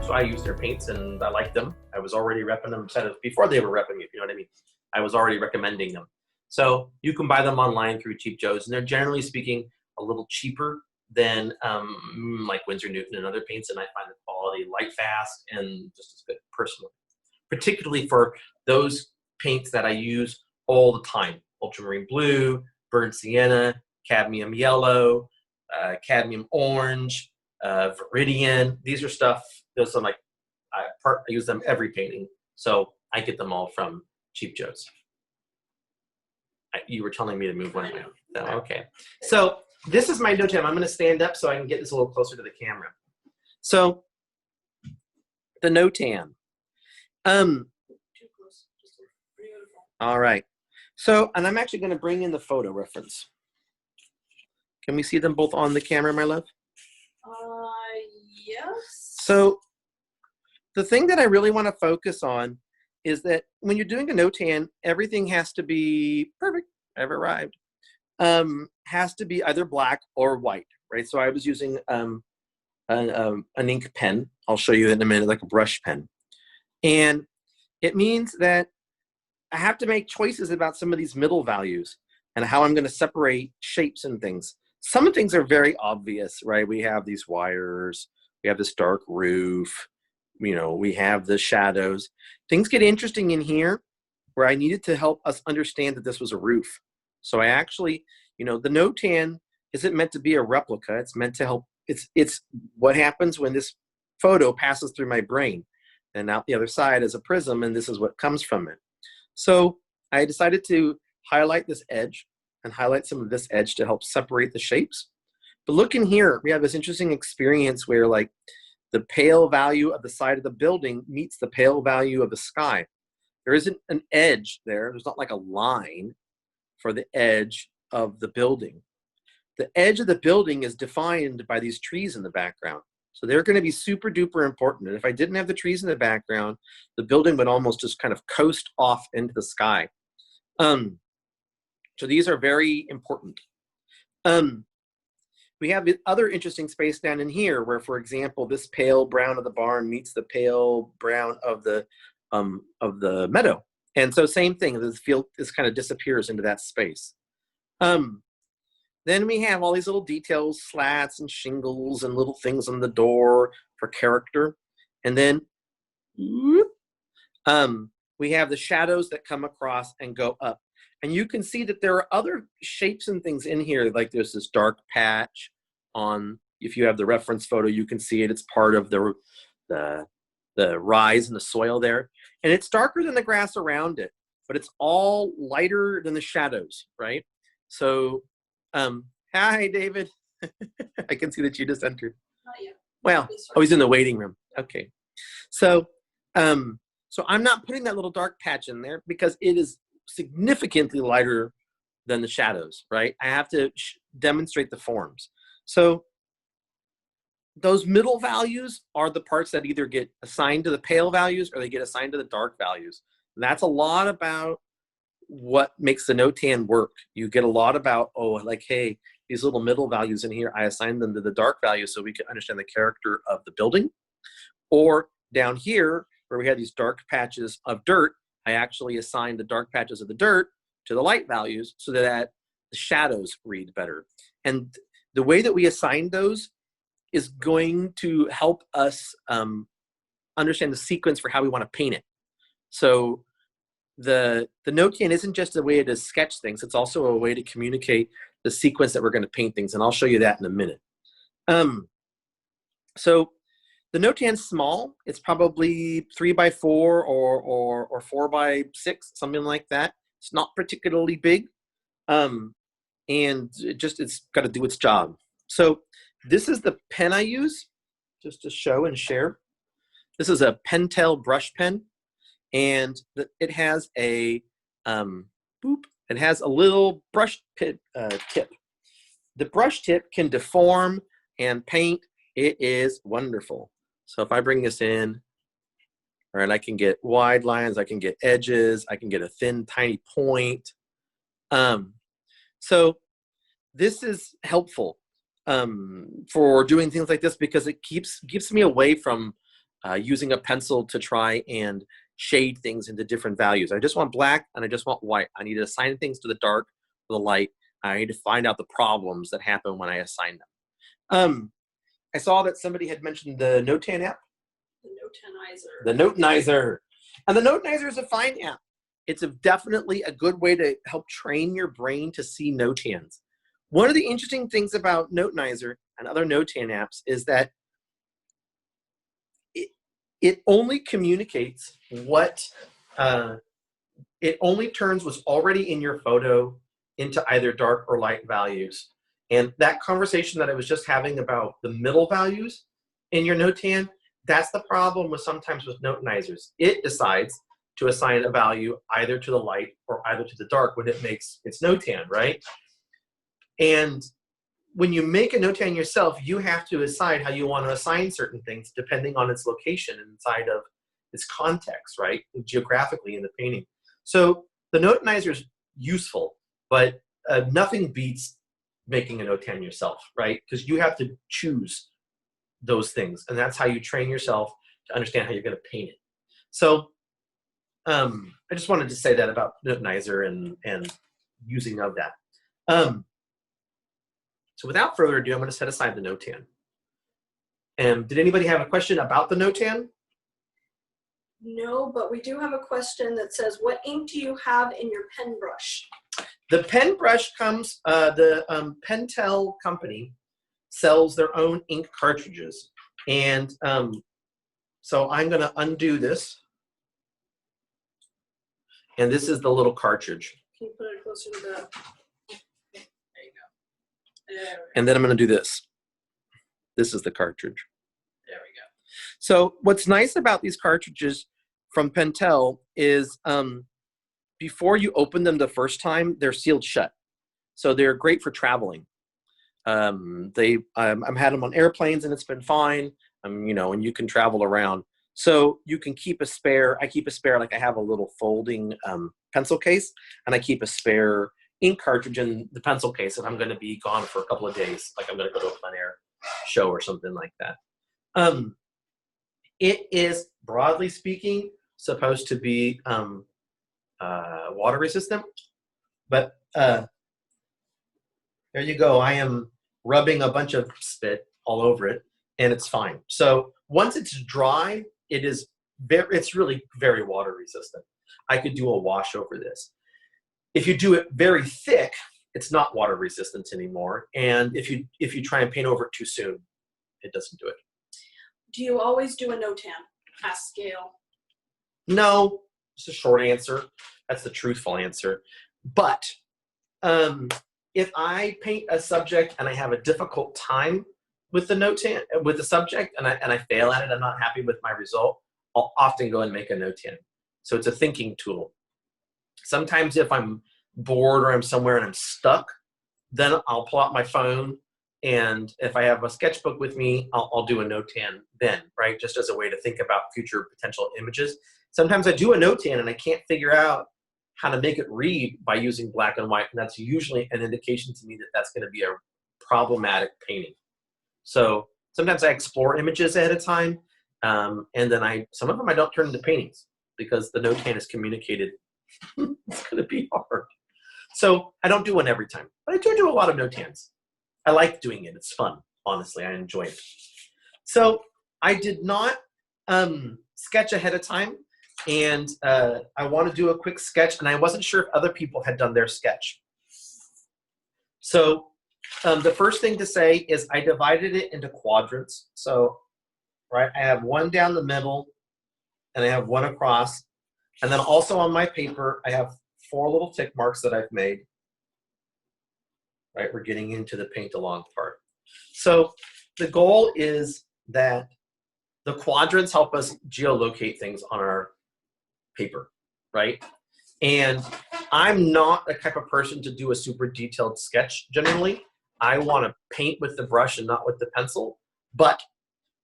So I use their paints and I like them. I was already repping them before they were repping me, if you know what I mean. I was already recommending them. So you can buy them online through Cheap Joe's, and they're generally speaking a little cheaper than like Winsor Newton and other paints, and I find the quality light fast and just as good personally. Particularly for those paints that I use all the time: ultramarine blue, burnt sienna, cadmium yellow, cadmium orange, viridian. These are stuff. Those are like I use them every painting, so I get them all from Cheap Joe's. You were telling me to move one way. So, okay. So this is my note-tan. I'm going to stand up so I can get this a little closer to the camera. So the note-tan. All right. So, and I'm actually going to bring in the photo reference. Can we see them both on the camera, my love? Yes. So the thing that I really want to focus on is that when you're doing a note-tan, everything has to be perfect. I've arrived. Has to be either black or white, right? So I was using an ink pen. I'll show you in a minute, like a brush pen. And it means that I have to make choices about some of these middle values and how I'm going to separate shapes and things. Some things are very obvious, right? We have these wires, we have this dark roof, you know, we have the shadows. Things get interesting in here where I needed to help us understand that this was a roof. So I actually, you know, the note-tan isn't meant to be a replica. It's meant to help. It's what happens when this photo passes through my brain, and out the other side is a prism, and this is what comes from it. So I decided to highlight this edge and highlight some of this edge to help separate the shapes. But look in here, we have this interesting experience where like the pale value of the side of the building meets the pale value of the sky. There isn't an edge there. There's not like a line for the edge of the building. The edge of the building is defined by these trees in the background. So they're going to be super duper important. And if I didn't have the trees in the background, the building would almost just kind of coast off into the sky. So these are very important. We have the other interesting space down in here where, for example, this pale brown of the barn meets the pale brown of the meadow. And so same thing, this field, this kind of disappears into that space. Then we have all these little details, slats and shingles and little things on the door for character. And then whoop, we have the shadows that come across and go up. And you can see that there are other shapes and things in here, like there's this dark patch on, if you have the reference photo, you can see it. It's part of the rise in the soil there. And it's darker than the grass around it, but it's all lighter than the shadows, right? So, hi, David. I can see that you just entered. Not yet. Well, oh, he's in the waiting room. Okay. So, so I'm not putting that little dark patch in there because it is significantly lighter than the shadows, right? I have to demonstrate the forms. So those middle values are the parts that either get assigned to the pale values or they get assigned to the dark values. And that's a lot about what makes the note-tan work. You get a lot about, oh, like, hey, these little middle values in here, I assign them to the dark values so we can understand the character of the building. Or down here, where we have these dark patches of dirt, I actually assign the dark patches of the dirt to the light values so that the shadows read better. And the way that we assign those is going to help us understand the sequence for how we want to paint it. So the note-tan isn't just a way to sketch things, it's also a way to communicate the sequence that we're going to paint things, and I'll show you that in a minute. So the note-tan's small. It's probably 3x4 or 4x6, something like that. It's not particularly big, and it's got to do its job. So this is the pen I use, just to show and share. This is a Pentel Brush Pen, and it has a it has a little brush tip. The brush tip can deform and paint. It is wonderful. So if I bring this in, all right, I can get wide lines, I can get edges, I can get a thin, tiny point. So this is helpful for doing things like this because it keeps me away from using a pencil to try and shade things into different values. I just want black and I just want white. I need to assign things to the dark or the light. I need to find out the problems that happen when I assign them. I saw that somebody had mentioned the Notan app. The Notanizer. And the Notanizer is a fine app. It's definitely a good way to help train your brain to see Notans. One of the interesting things about Notanizer and other Notan apps is that it only communicates what, it only turns what's already in your photo into either dark or light values. And that conversation that I was just having about the middle values in your Notan, that's the problem with sometimes with Notanizers. It decides to assign a value either to the light or either to the dark when it makes its Notan, right? And when you make a Notan yourself, you have to decide how you want to assign certain things depending on its location inside of its context, right? Geographically in the painting. So the Notanizer is useful, but nothing beats making a Notan yourself, right? Because you have to choose those things, and that's how you train yourself to understand how you're going to paint it. So I just wanted to say that about Notanizer and using of that. So without further ado, I'm going to set aside the Notan. And did anybody have a question about the Notan? No, but we do have a question that says, what ink do you have in your pen brush? The pen brush comes, the Pentel company sells their own ink cartridges. And so I'm going to undo this. And this is the little cartridge. Can you put it closer to the... And then I'm going to do this. This is the cartridge. There we go. So what's nice about these cartridges from Pentel is before you open them the first time, they're sealed shut. So they're great for traveling. I've had them on airplanes and it's been fine. You know, and you can travel around. So you can keep a spare. I keep a spare, like I have a little folding pencil case, and I keep a spare ink cartridge in the pencil case if I'm going to be gone for a couple of days, like I'm going to go to a plein air show or something like that. It is, broadly speaking, supposed to be water resistant, but there you go. I am rubbing a bunch of spit all over it, and it's fine. So once it's dry, it's really very water resistant. I could do a wash over this. If you do it very thick, it's not water resistant anymore. And if you try and paint over it too soon, it doesn't do it. Do you always do a Notan? Ask Scale. No, it's a short answer. That's the truthful answer. But if I paint a subject and I have a difficult time with the Notan, with the subject, and I fail at it, I'm not happy with my result, I'll often go and make a Notan. So it's a thinking tool. Sometimes if I'm bored or I'm somewhere and I'm stuck, then I'll pull out my phone, and if I have a sketchbook with me, I'll do a Notan then, right? Just as a way to think about future potential images. Sometimes I do a Notan and I can't figure out how to make it read by using black and white, and that's usually an indication to me that that's going to be a problematic painting. So sometimes I explore images ahead of time, and then some of them I don't turn into paintings because the Notan is communicated. It's going to be hard. So I don't do one every time, but I do a lot of Notans. I like doing it. It's fun. Honestly, I enjoy it. So I did not sketch ahead of time, and I want to do a quick sketch, and I wasn't sure if other people had done their sketch. So the first thing to say is I divided it into quadrants. So, right, I have one down the middle, and I have one across. And then also on my paper, I have 4 little tick marks that I've made. Right, we're getting into the paint along part. So the goal is that the quadrants help us geolocate things on our paper, right? And I'm not the type of person to do a super detailed sketch generally. I want to paint with the brush and not with the pencil, but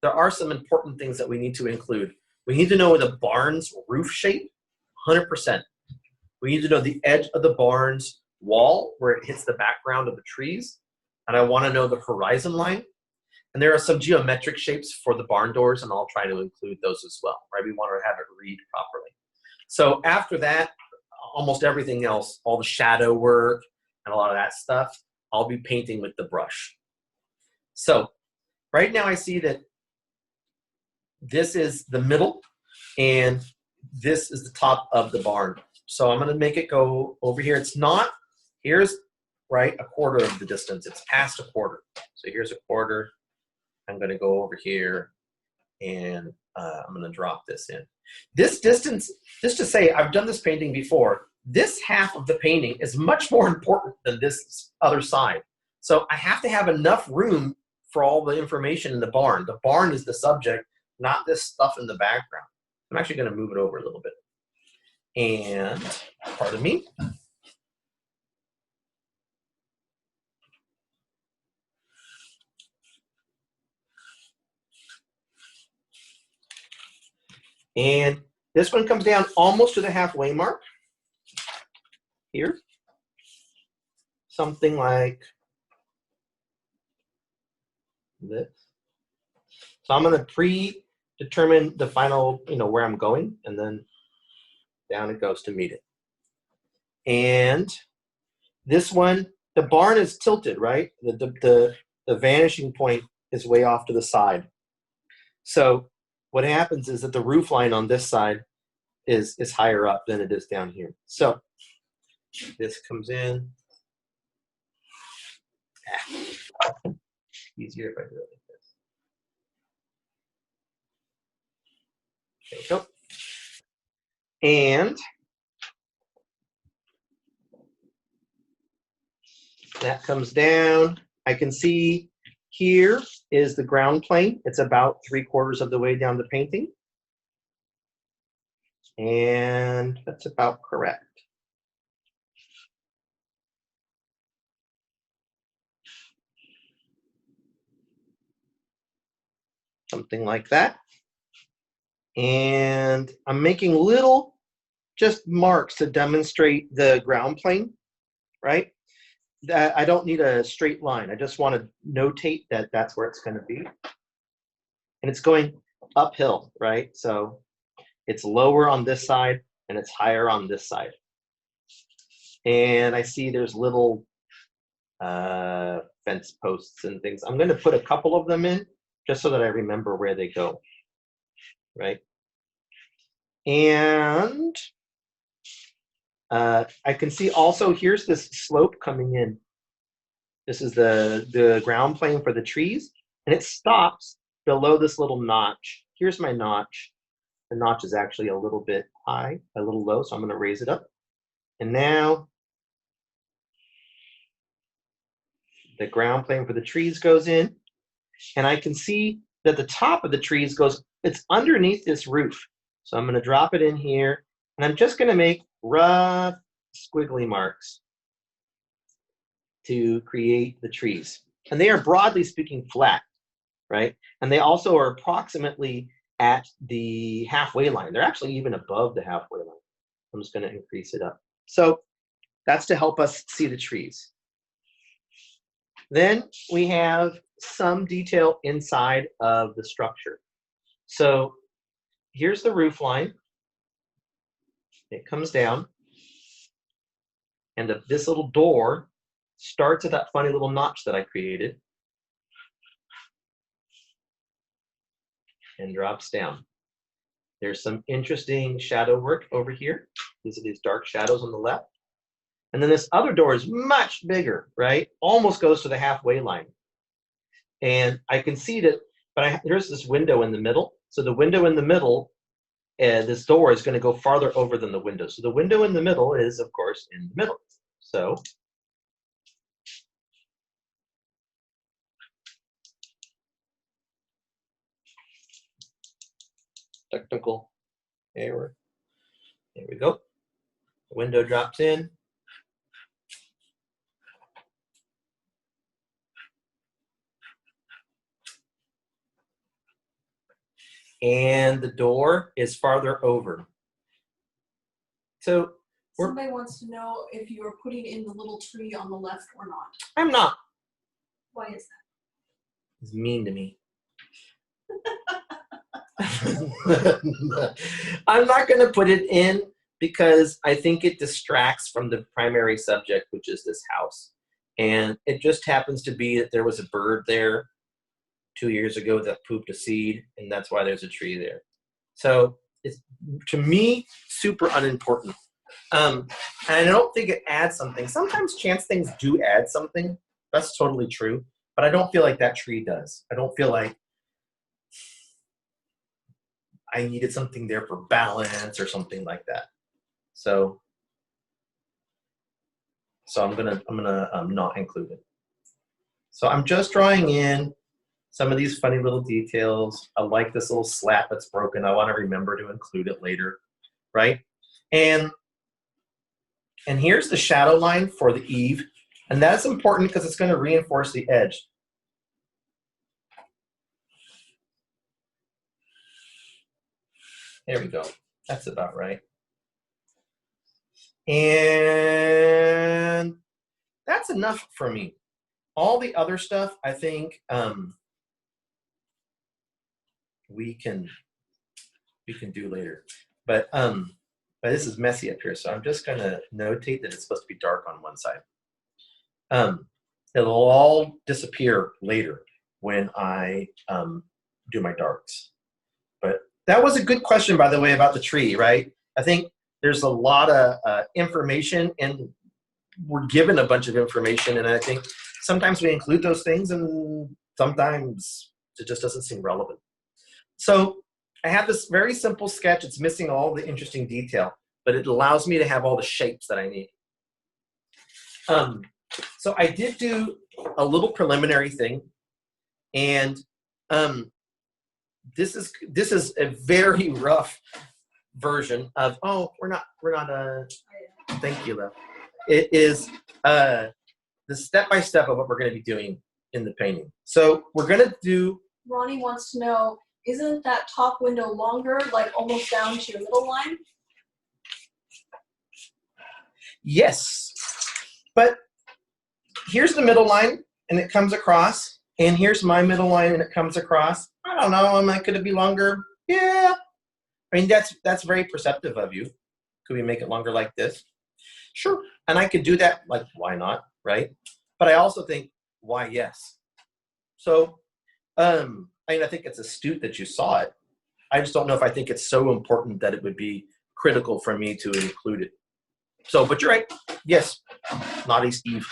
there are some important things that we need to include. We need to know the barn's roof shape, 100%. We need to know the edge of the barn's wall where it hits the background of the trees. And I want to know the horizon line. And there are some geometric shapes for the barn doors, and I'll try to include those as well, right? We want to have it read properly. So after that, almost everything else, all the shadow work and a lot of that stuff, I'll be painting with the brush. So right now I see that this is the middle and this is the top of the barn. So I'm gonna make it go over here. It's not, here's right a quarter of the distance. It's past a quarter. So here's a quarter. I'm gonna go over here and I'm gonna drop this in. This distance, just to say, I've done this painting before. This half of the painting is much more important than this other side. So I have to have enough room for all the information in the barn. The barn is the subject, not this stuff in the background. I'm actually gonna move it over a little bit. And, pardon me. And this one comes down almost to the halfway mark here. Something like this. So I'm going to predetermine the final, where I'm going, and then down it goes to meet it. And this one, the barn is tilted, right? The vanishing point is way off to the side. So what happens is that the roof line on this side is higher up than it is down here. So this comes in. Easier if I do it like this. There you go. And that comes down. I can see here is the ground plane. It's about 3/4 of the way down the painting. And that's about correct. Something like that. And I'm making little just marks to demonstrate the ground plane, right? That I don't need a straight line. I just want to notate that that's where it's going to be. And it's going uphill, right? So it's lower on this side and it's higher on this side. And I see there's little fence posts and things. I'm going to put a couple of them in just so that I remember where they go, right? And I can see also here's this slope coming in. This is the ground plane for the trees, and it stops below this little notch. Here's my notch. The notch is actually a little bit high, a little low, so I'm going to raise it up. And now the ground plane for the trees goes in, and I can see that the top of the trees it's underneath this roof. So I'm going to drop it in here, and I'm just going to make rough squiggly marks to create the trees. And they are broadly speaking flat, right? And they also are approximately at the halfway line. They're actually even above the halfway line. I'm just going to increase it up. So that's to help us see the trees. Then we have some detail inside of the structure. So here's the roof line. It comes down. And this little door starts at that funny little notch that I created and drops down. There's some interesting shadow work over here. These are these dark shadows on the left. And then this other door is much bigger, right? Almost goes to the halfway line. And I can see that, but here's this window in the middle. So the window in the middle, this door is going to go farther over than the window. So the window in the middle is, of course, in the middle. So technical error. There we go. The window drops in. And the door is farther over. So somebody wants to know if you are putting in the little tree on the left or not. I'm not. Why is is mean to me. I'm not going to put it in because I think it distracts from the primary subject, which is this house. And it just happens to be that there was a bird there 2 years ago that pooped a seed, and that's why there's a tree there. So it's, to me, super unimportant. And I don't think it adds something. Sometimes chance things do add something. That's totally true. But I don't feel like that tree does. I don't feel like I needed something there for balance or something like that. So I'm gonna not include it. So I'm just drawing in some of these funny little details. I like this little slat that's broken. I want to remember to include it later, right? And here's the shadow line for the eave, and that's important because it's going to reinforce the edge. There we go. That's about right. And that's enough for me. All the other stuff, I think we can do later. But this is messy up here, so I'm just gonna notate that it's supposed to be dark on one side. It'll all disappear later when I do my darks. But that was a good question, by the way, about the tree, right? I think there's a lot of information, and we're given a bunch of information, and I think sometimes we include those things, and sometimes it just doesn't seem relevant. So I have this very simple sketch. It's missing all the interesting detail, but it allows me to have all the shapes that I need. So I did do a little preliminary thing, and this is a very rough version of, we're not thank you, though. It is the step-by-step of what we're going to be doing in the painting. So we're going to do. Ronnie wants to know, isn't that top window longer, like almost down to your middle line? Yes, but here's the middle line, and it comes across, and here's my middle line, and it comes across. I don't know, could it be longer? Yeah. I mean, that's very perceptive of you. Could we make it longer like this? Sure. And I could do that, like, why not, right? But I also think, why yes? So, I think it's astute that you saw it. I just don't know if I think it's so important that it would be critical for me to include it. So, but you're right. Yes. Naughty Steve.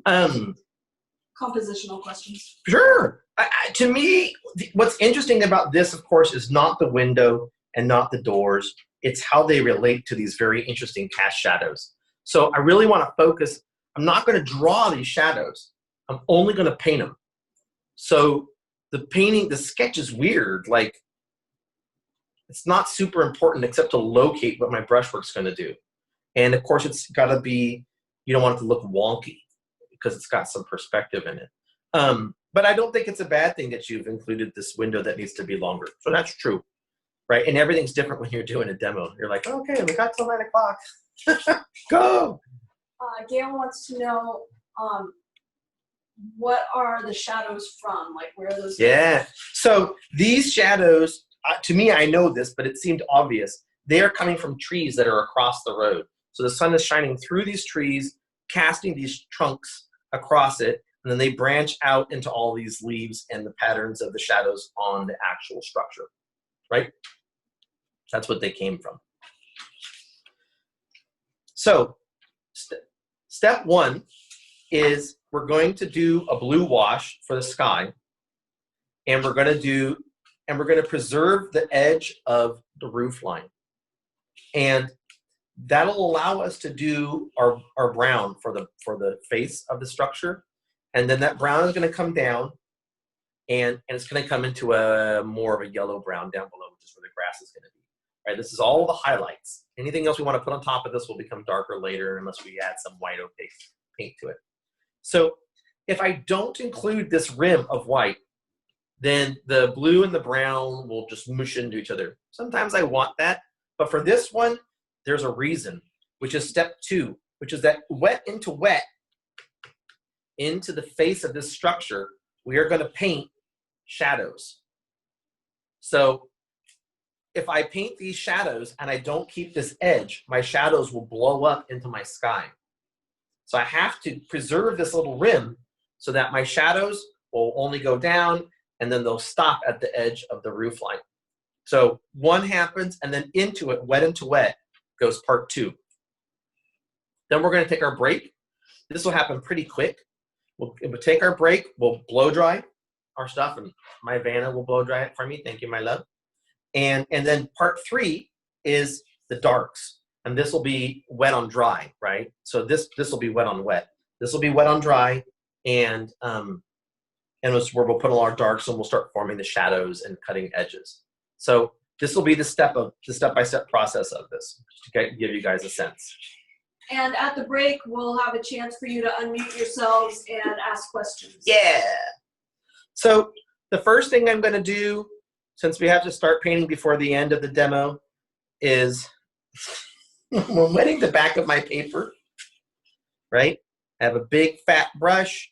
Compositional questions. Sure. To me, what's interesting about this, of course, is not the window and not the doors. It's how they relate to these very interesting cast shadows. So I really want to focus. I'm not going to draw these shadows. I'm only going to paint them. So the sketch is weird. Like, it's not super important except to locate what my brushwork's going to do. And of course, it's got to be, you don't want it to look wonky because it's got some perspective in it. But I don't think it's a bad thing that you've included this window that needs to be longer. So that's true, right? And everything's different when you're doing a demo. You're like, okay, we got till 9 o'clock. Go. Gail wants to know, what are the shadows from? Like, where are those? Yeah. So these shadows, to me, I know this, but it seemed obvious. They are coming from trees that are across the road. So the sun is shining through these trees, casting these trunks across it, and then they branch out into all these leaves and the patterns of the shadows on the actual structure, right? That's what they came from. So step one is we're going to do a blue wash for the sky, and we're going to preserve the edge of the roof line. And that'll allow us to do our brown for the face of the structure. And then that brown is going to come down, and it's going to come into a more of a yellow brown down below, which is where the grass is going to be. Right, this is all the highlights. Anything else we want to put on top of this will become darker later unless we add some white opaque paint to it. So if I don't include this rim of white, then the blue and the brown will just mush into each other. Sometimes I want that, but for this one, there's a reason, which is step 2, which is that wet into the face of this structure we are going to paint shadows. So if I paint these shadows and I don't keep this edge, my shadows will blow up into my sky. So I have to preserve this little rim so that my shadows will only go down and then they'll stop at the edge of the roof line. So one happens, and then into it, wet into wet, goes part two. Then we're going to take our break. This will happen pretty quick. We'll take our break. We'll blow dry our stuff, and my Vanna will blow dry it for me. Thank you, my love. And then part three is the darks, and this will be wet on dry, right? So this will be wet on wet. This will be wet on dry, and it's where we'll put all our darks, and we'll start forming the shadows and cutting edges. So this will be the step-by-step process of this, just to give you guys a sense. And at the break, we'll have a chance for you to unmute yourselves and ask questions. Yeah. So the first thing I'm going to do, since we have to start painting before the end of the demo, is I'm wetting the back of my paper, right? I have a big fat brush.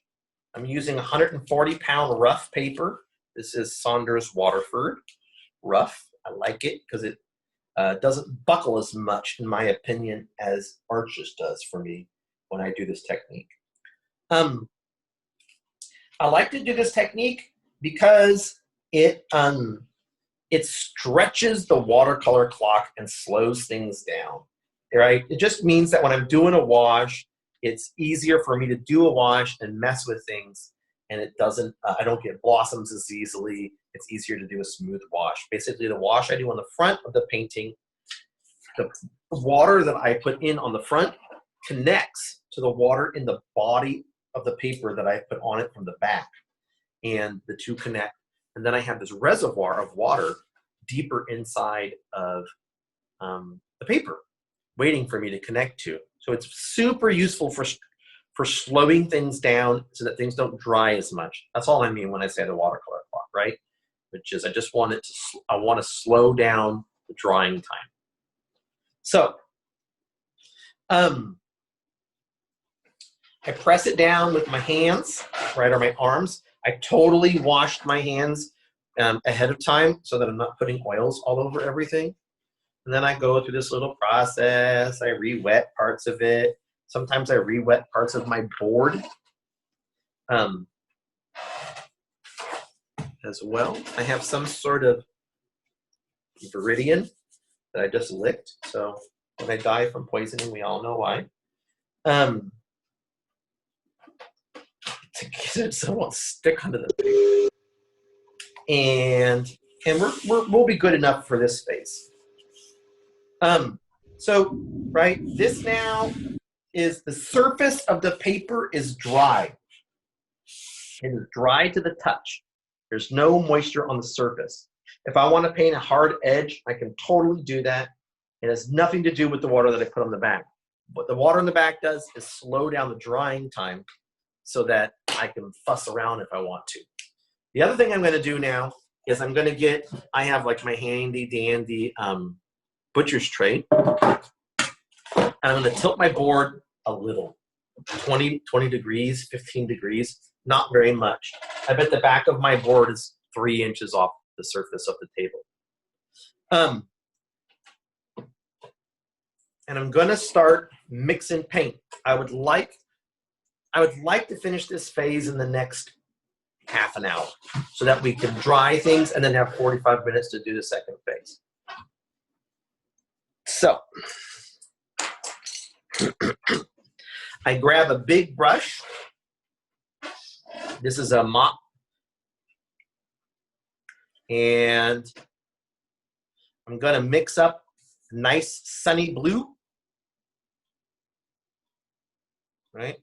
I'm using 140-pound rough paper. This is Saunders Waterford rough. I like it because it doesn't buckle as much, in my opinion, as Arches does for me when I do this technique. I like to do this technique because it stretches the watercolor clock and slows things down, right? It just means that when I'm doing a wash, it's easier for me to do a wash and mess with things, and it doesn't, I don't get blossoms as easily. It's easier to do a smooth wash. Basically, the wash I do on the front of the painting, the water that I put in on the front connects to the water in the body of the paper that I put on it from the back, and the two connect. And then I have this reservoir of water deeper inside of the paper waiting for me to connect to. So it's super useful for slowing things down so that things don't dry as much. That's all I mean when I say the watercolor clock, right? Which is I just want it to, I want to slow down the drying time. So I press it down with my hands, right, or my arms. I totally washed my hands ahead of time so that I'm not putting oils all over everything. And then I go through this little process. I re-wet parts of it. Sometimes I re-wet parts of my board as well. I have some sort of viridian that I just licked. So when I die from poisoning, we all know why. To get it so it won't stick onto the paper. And we'll be good enough for this space. So, right, this now is the surface of the paper is dry. It is dry to the touch. There's no moisture on the surface. If I want to paint a hard edge, I can totally do that. It has nothing to do with the water that I put on the back. What the water on the back does is slow down the drying time so that I can fuss around if I want to. The other thing I'm going to do now is I'm going to get, I have like my handy dandy butcher's tray. And I'm going to tilt my board a little, 20 degrees, 15 degrees, not very much. I bet the back of my board is 3 inches off the surface of the table. And I'm going to start mixing paint. I would like to finish this phase in the next half an hour so that we can dry things and then have 45 minutes to do the second phase. So I grab a big brush. This is a mop. And I'm going to mix up nice sunny blue. Right?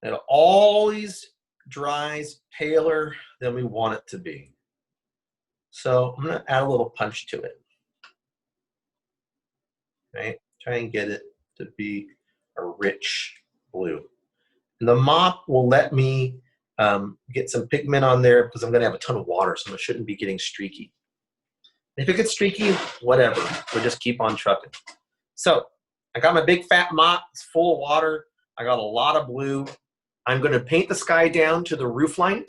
It always dries paler than we want it to be. So I'm going to add a little punch to it. Right? Try and get it to be a rich blue. And the mop will let me get some pigment on there because I'm going to have a ton of water, so it shouldn't be getting streaky. If it gets streaky, whatever. We'll just keep on trucking. So I got my big fat mop. It's full of water. I got a lot of blue. I'm going to paint the sky down to the roof line.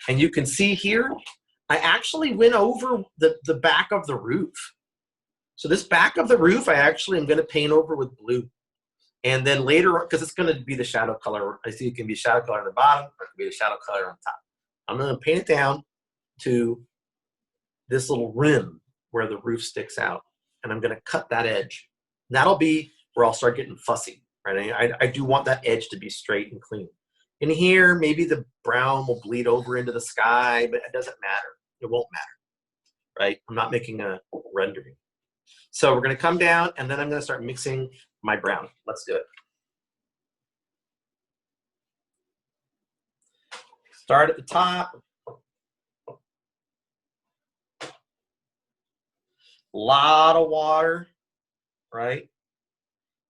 And you can see here, I actually went over the back of the roof. So this back of the roof, I actually am going to paint over with blue. And then later, because it's going to be the shadow color. I see it can be shadow color on the bottom, or it can be the shadow color on top. I'm going to paint it down to this little rim where the roof sticks out. And I'm going to cut that edge. And that'll be where I'll start getting fussy, right? I do want that edge to be straight and clean. In here, maybe the brown will bleed over into the sky, but it doesn't matter. It won't matter, right? I'm not making a rendering. So we're going to come down, and then I'm going to start mixing my brown. Let's do it. Start at the top. A lot of water, right?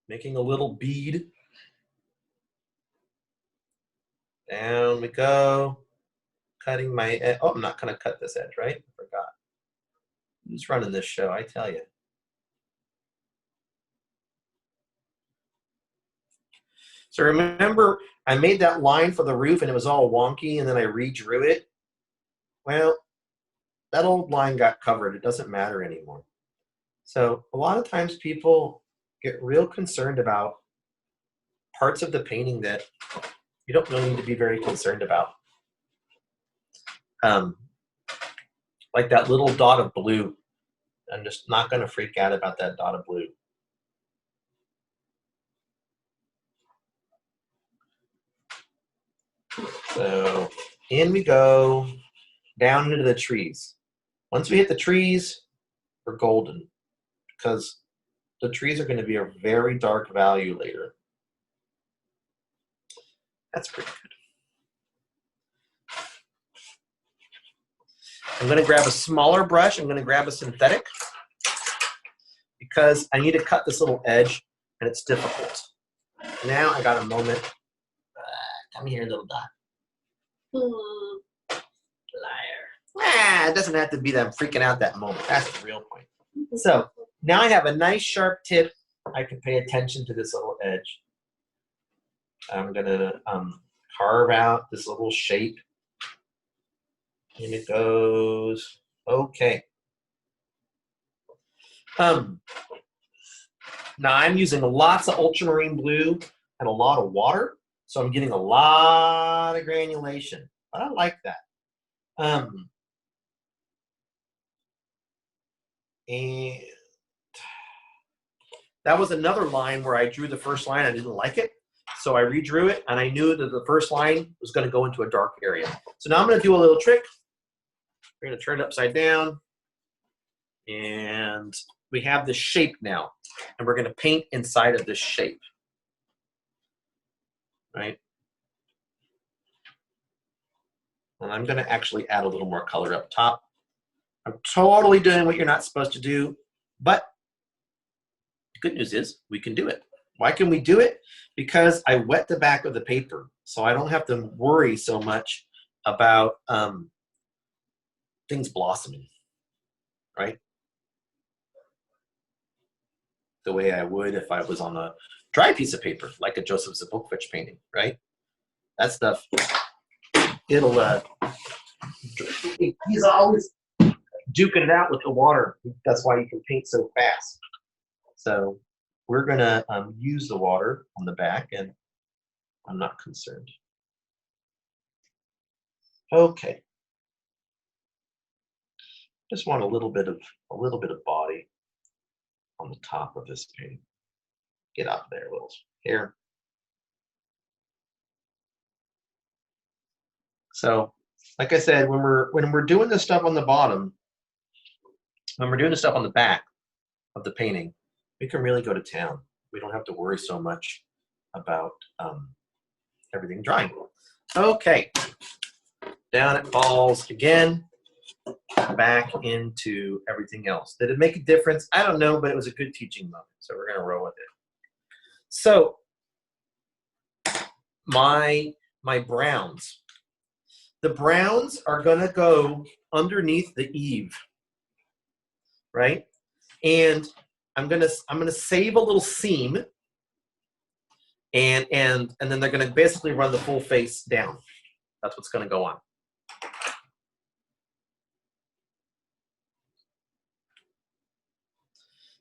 Making a little bead. Down we go. Cutting my edge. Oh, I'm not going to cut this edge, right? I forgot. Who's running this show? I tell you. So remember, I made that line for the roof and it was all wonky and then I redrew it. Well, that old line got covered. It doesn't matter anymore. So a lot of times people get real concerned about parts of the painting that you don't really need to be very concerned about. Like that little dot of blue. I'm just not going to freak out about that dot of blue. So in we go, down into the trees. Once we hit the trees, we're golden because the trees are going to be a very dark value later. That's pretty good. I'm going to grab a smaller brush. I'm going to grab a synthetic because I need to cut this little edge and it's difficult. Now I got a moment. Come here, little dot. Liar. It doesn't have to be that I'm freaking out that moment. That's the real point. So now I have a nice sharp tip. I can pay attention to this little edge. I'm going to carve out this little shape. And it goes. Okay. Now I'm using lots of ultramarine blue and a lot of water. So I'm getting a lot of granulation, but I like that. And that was another line where I drew the first line. I didn't like it, so I redrew it, and I knew that the first line was going to go into a dark area. So now I'm going to do a little trick. We're going to turn it upside down, and we have this shape now, and we're going to paint inside of this shape. Right? And I'm going to actually add a little more color up top. I'm totally doing what you're not supposed to do, but the good news is we can do it. Why can we do it? Because I wet the back of the paper, so I don't have to worry so much about things blossoming, right? The way I would if I was on a dry piece of paper, like a Joseph Zbukvich painting, right? That stuff, it'll, he's always duking it out with the water. That's why you can paint so fast. So we're gonna use the water on the back, and I'm not concerned. Okay. Just want a little bit of body on the top of this painting. Get out there, little hair. So, like I said, when we're doing this stuff on the bottom, when we're doing the stuff on the back of the painting, we can really go to town. We don't have to worry so much about everything drying. Okay, down it falls again, back into everything else. Did it make a difference? I don't know, but it was a good teaching moment, so we're gonna roll with it. So, my browns. The browns are gonna go underneath the eave, right? And I'm gonna save a little seam, and then they're gonna basically run the full face down. That's what's gonna go on.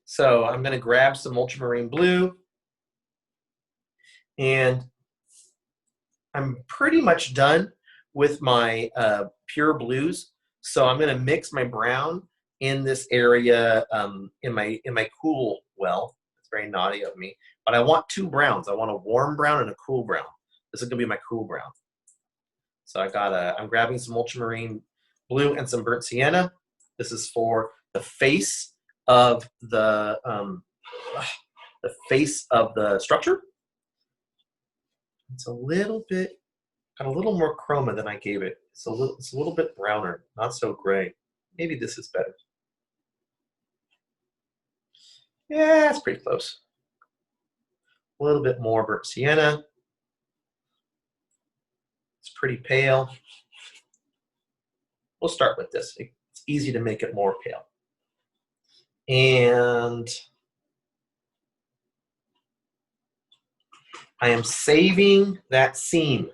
So I'm gonna grab some ultramarine blue, and I'm pretty much done with my pure blues. So I'm gonna mix my brown in this area in my cool well. It's very naughty of me, but I want two browns. I want a warm brown and a cool brown. This is gonna be my cool brown. So I'm grabbing some ultramarine blue and some burnt sienna. This is for the face of the structure. It's a little bit, got a little more chroma than I gave it. It's a little bit browner, not so gray. Maybe this is better. Yeah, it's pretty close. A little bit more burnt sienna. It's pretty pale. We'll start with this. It's easy to make it more pale. And I am saving that seam.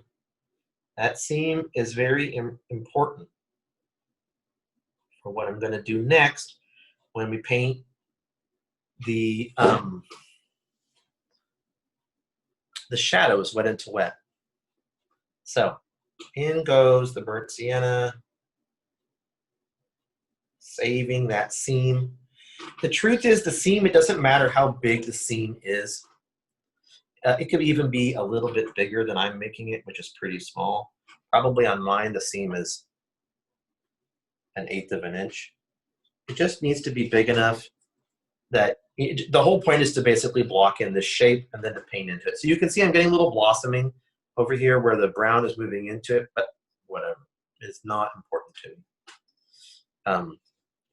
That seam is very important for what I'm going to do next when we paint the shadows wet into wet. So in goes the burnt sienna, saving that seam. The truth is the seam, it doesn't matter how big the seam is. It could even be a little bit bigger than I'm making it, which is pretty small. Probably on mine, the seam is 1/8 of an inch. It just needs to be big enough that the whole point is to basically block in this shape and then to paint into it. So you can see I'm getting a little blossoming over here where the brown is moving into it, but whatever. It's not important to me.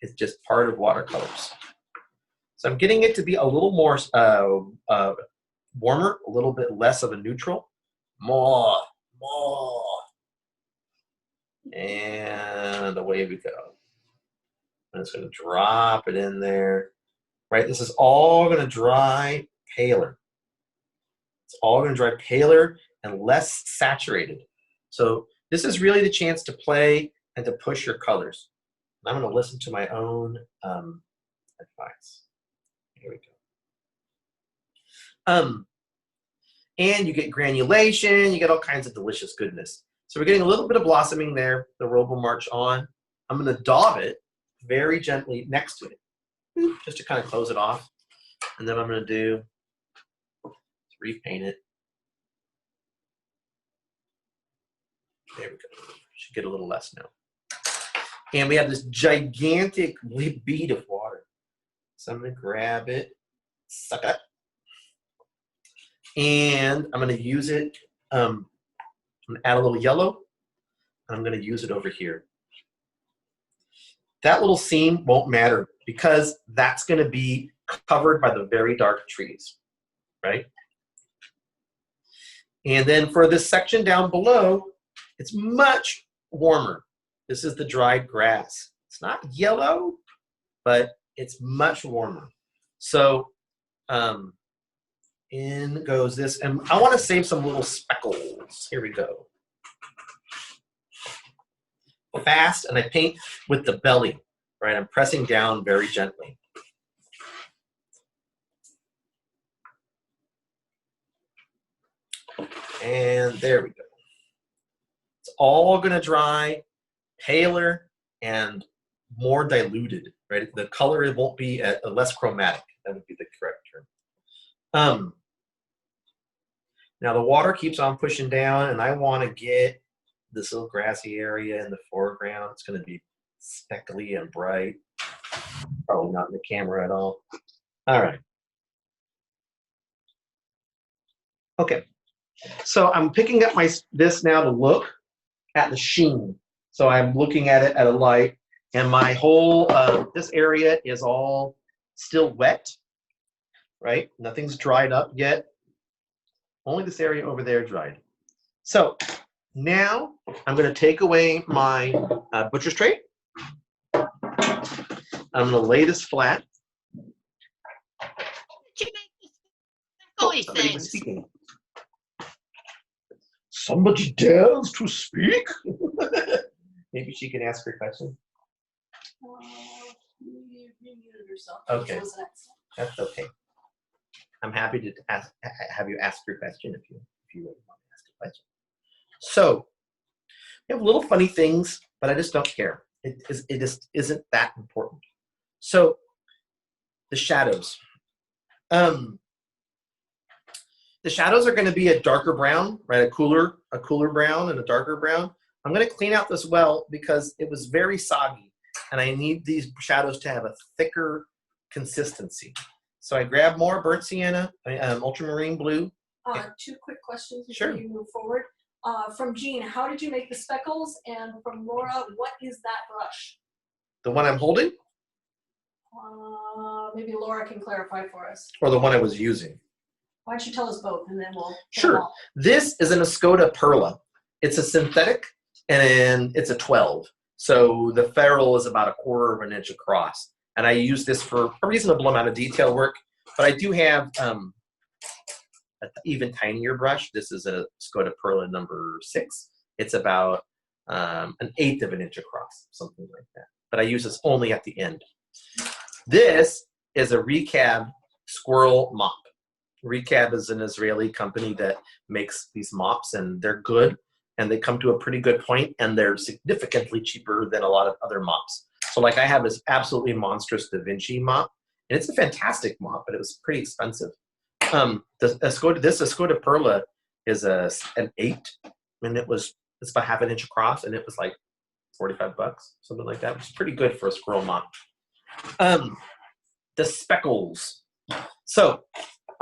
It's just part of watercolors. So I'm getting it to be a little more warmer, a little bit less of a neutral. More. And away we go. I'm just going to drop it in there. Right, this is all going to dry paler. It's all going to dry paler and less saturated. So this is really the chance to play and to push your colors. I'm going to listen to my own advice. Here we go. And you get granulation, you get all kinds of delicious goodness. So we're getting a little bit of blossoming there. The robe will march on. I'm going to daub it very gently next to it, just to kind of close it off. And then I'm going to do is repaint it. There we go. Should get a little less now. And we have this gigantic bead of water. So I'm going to grab it, suck it, and I'm going to use it. I'm going to add a little yellow, and I'm going to use it over here. That little seam won't matter because that's going to be covered by the very dark trees, right? And then for this section down below, it's much warmer. This is the dried grass. It's not yellow, but it's much warmer. So in goes this, and I want to save some little speckles. Here we go. Fast, and I paint with the belly, right? I'm pressing down very gently. And there we go. It's all going to dry paler and more diluted, right? The color won't be less chromatic. That would be the correct term. Now the water keeps on pushing down, and I want to get this little grassy area in the foreground. It's going to be speckly and bright. Probably not in the camera at all. All right. Okay. So I'm picking up this now to look at the sheen. So I'm looking at it at a light, and my whole this area is all still wet, right? Nothing's dried up yet. Only this area over there dried. So now I'm going to take away my butcher's tray. I'm going to lay this flat. Oh, somebody was speaking. Somebody dares to speak? Maybe she can ask her question. Okay, that's okay. I'm happy to have you ask your question if you really want to ask a question. So, we have little funny things, but I just don't care. It just isn't that important. So, the shadows. The shadows are going to be a darker brown, right? A cooler brown and a darker brown. I'm going to clean out this well because it was very soggy, and I need these shadows to have a thicker consistency. So I grab more burnt sienna, ultramarine blue. 2 quick questions before you move forward. From Jean, how did you make the speckles? And from Laura, what is that brush? The one I'm holding? Maybe Laura can clarify for us. Or the one I was using? Why don't you tell us both, and then we'll... Sure. This is an Escoda Perla. It's a synthetic, and it's a 12. So the ferrule is about 1/4 of an inch across. And I use this for a reasonable amount of detail work. But I do have an even tinier brush. This is a Escoda Perla number 6. It's about 1/8 of an inch across, something like that. But I use this only at the end. This is a Recab Squirrel Mop. Recab is an Israeli company that makes these mops, and they're good, and they come to a pretty good point, and they're significantly cheaper than a lot of other mops. So like I have this absolutely monstrous Da Vinci mop, and it's a fantastic mop, but it was pretty expensive. This Escoda Perla is an 8, and it's about 1/2 inch across, and it was like $45, something like that, which is pretty good for a squirrel mop. The Speckles. So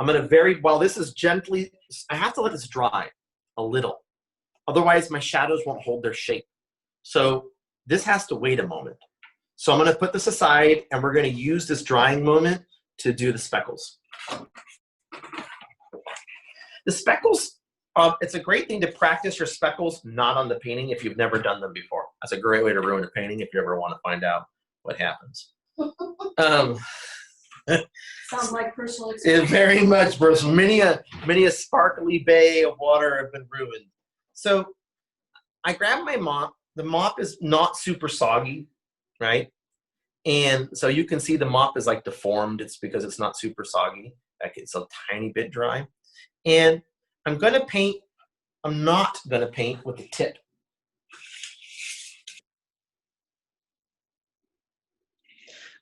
I'm going to while this is gently, I have to let this dry a little. Otherwise, my shadows won't hold their shape. So this has to wait a moment. So I'm going to put this aside, and we're going to use this drying moment to do the speckles. The speckles, it's a great thing to practice your speckles not on the painting if you've never done them before. That's a great way to ruin a painting if you ever want to find out what happens. Sounds like personal experience. Very much personal. Many a sparkly bay of water have been ruined. So I grab my mop. The mop is not super soggy, right? And so you can see the mop is like deformed. It's because it's not super soggy. Like it's a tiny bit dry. And I'm not going to paint with the tip.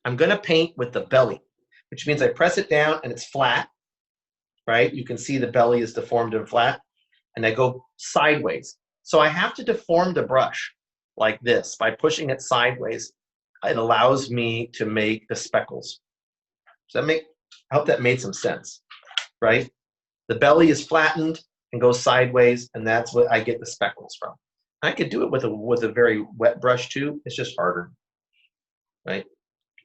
I'm going to paint with the belly, which means I press it down and it's flat, right? You can see the belly is deformed and flat, and I go sideways. So I have to deform the brush like this. By pushing it sideways, it allows me to make the speckles. Does that I hope that made some sense, right? The belly is flattened and goes sideways, and that's what I get the speckles from. I could do it with a very wet brush too. It's just harder, right?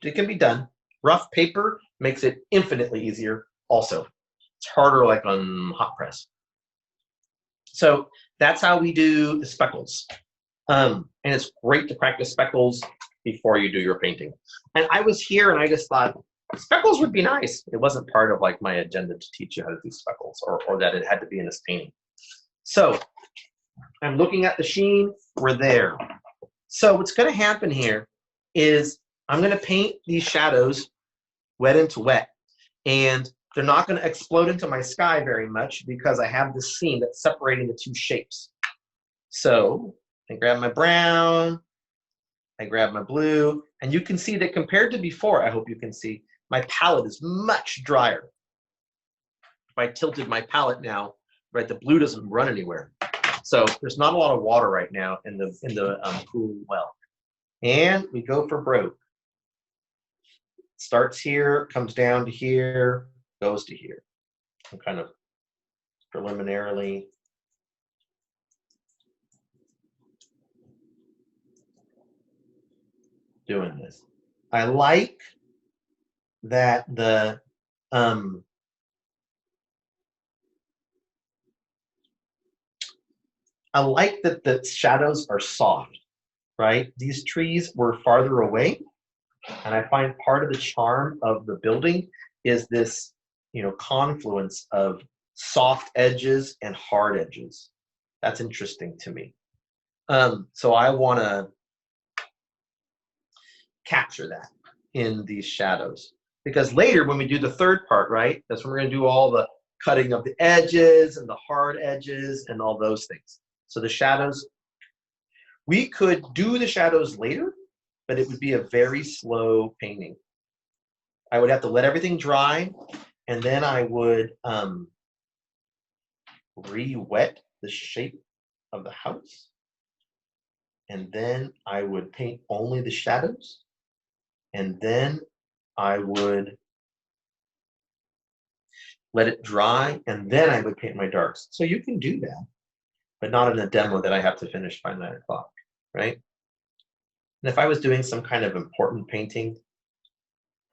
It can be done. Rough paper makes it infinitely easier also. It's harder like on hot press. So that's how we do the speckles. And it's great to practice speckles before you do your painting. And I was here and I just thought, speckles would be nice. It wasn't part of like my agenda to teach you how to do speckles or that it had to be in this painting. So I'm looking at the sheen, we're there. So what's gonna happen here is I'm going to paint these shadows wet into wet, and they're not going to explode into my sky very much because I have this seam that's separating the two shapes. So I grab my brown, I grab my blue, and you can see that compared to before, I hope you can see, my palette is much drier. If I tilted my palette now, right, the blue doesn't run anywhere. So there's not a lot of water right now in the pool well. And we go for broke. Starts here, comes down to here, goes to here. I'm kind of preliminarily doing this. I like that the shadows are soft, right? These trees were farther away. And I find part of the charm of the building is this confluence of soft edges and hard edges. That's interesting to me. So I want to capture that in these shadows, because later when we do the third part, right, that's when we're going to do all the cutting of the edges and the hard edges and all those things. So the shadows, we could do the shadows later, but it would be a very slow painting. I would have to let everything dry, and then I would re-wet the shape of the house, and then I would paint only the shadows, and then I would let it dry, and then I would paint my darks. So you can do that, but not in a demo that I have to finish by 9 o'clock, right? And if I was doing some kind of important painting,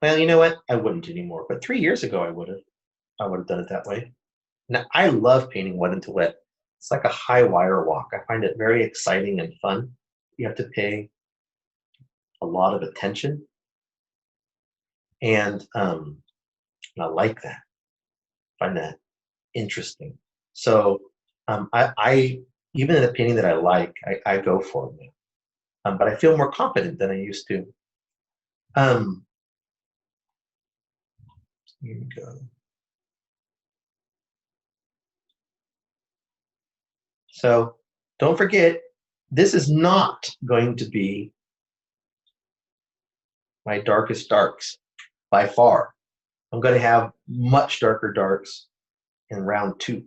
well, you know what? I wouldn't anymore. But 3 years ago, I would have done it that way. Now, I love painting wet into wet. It's like a high wire walk. I find it very exciting and fun. You have to pay a lot of attention. And I like that. I find that interesting. So I even in a painting that I like, I go for it now. But I feel more confident than I used to. Here we go. So don't forget, this is not going to be my darkest darks by far. I'm going to have much darker darks in round 2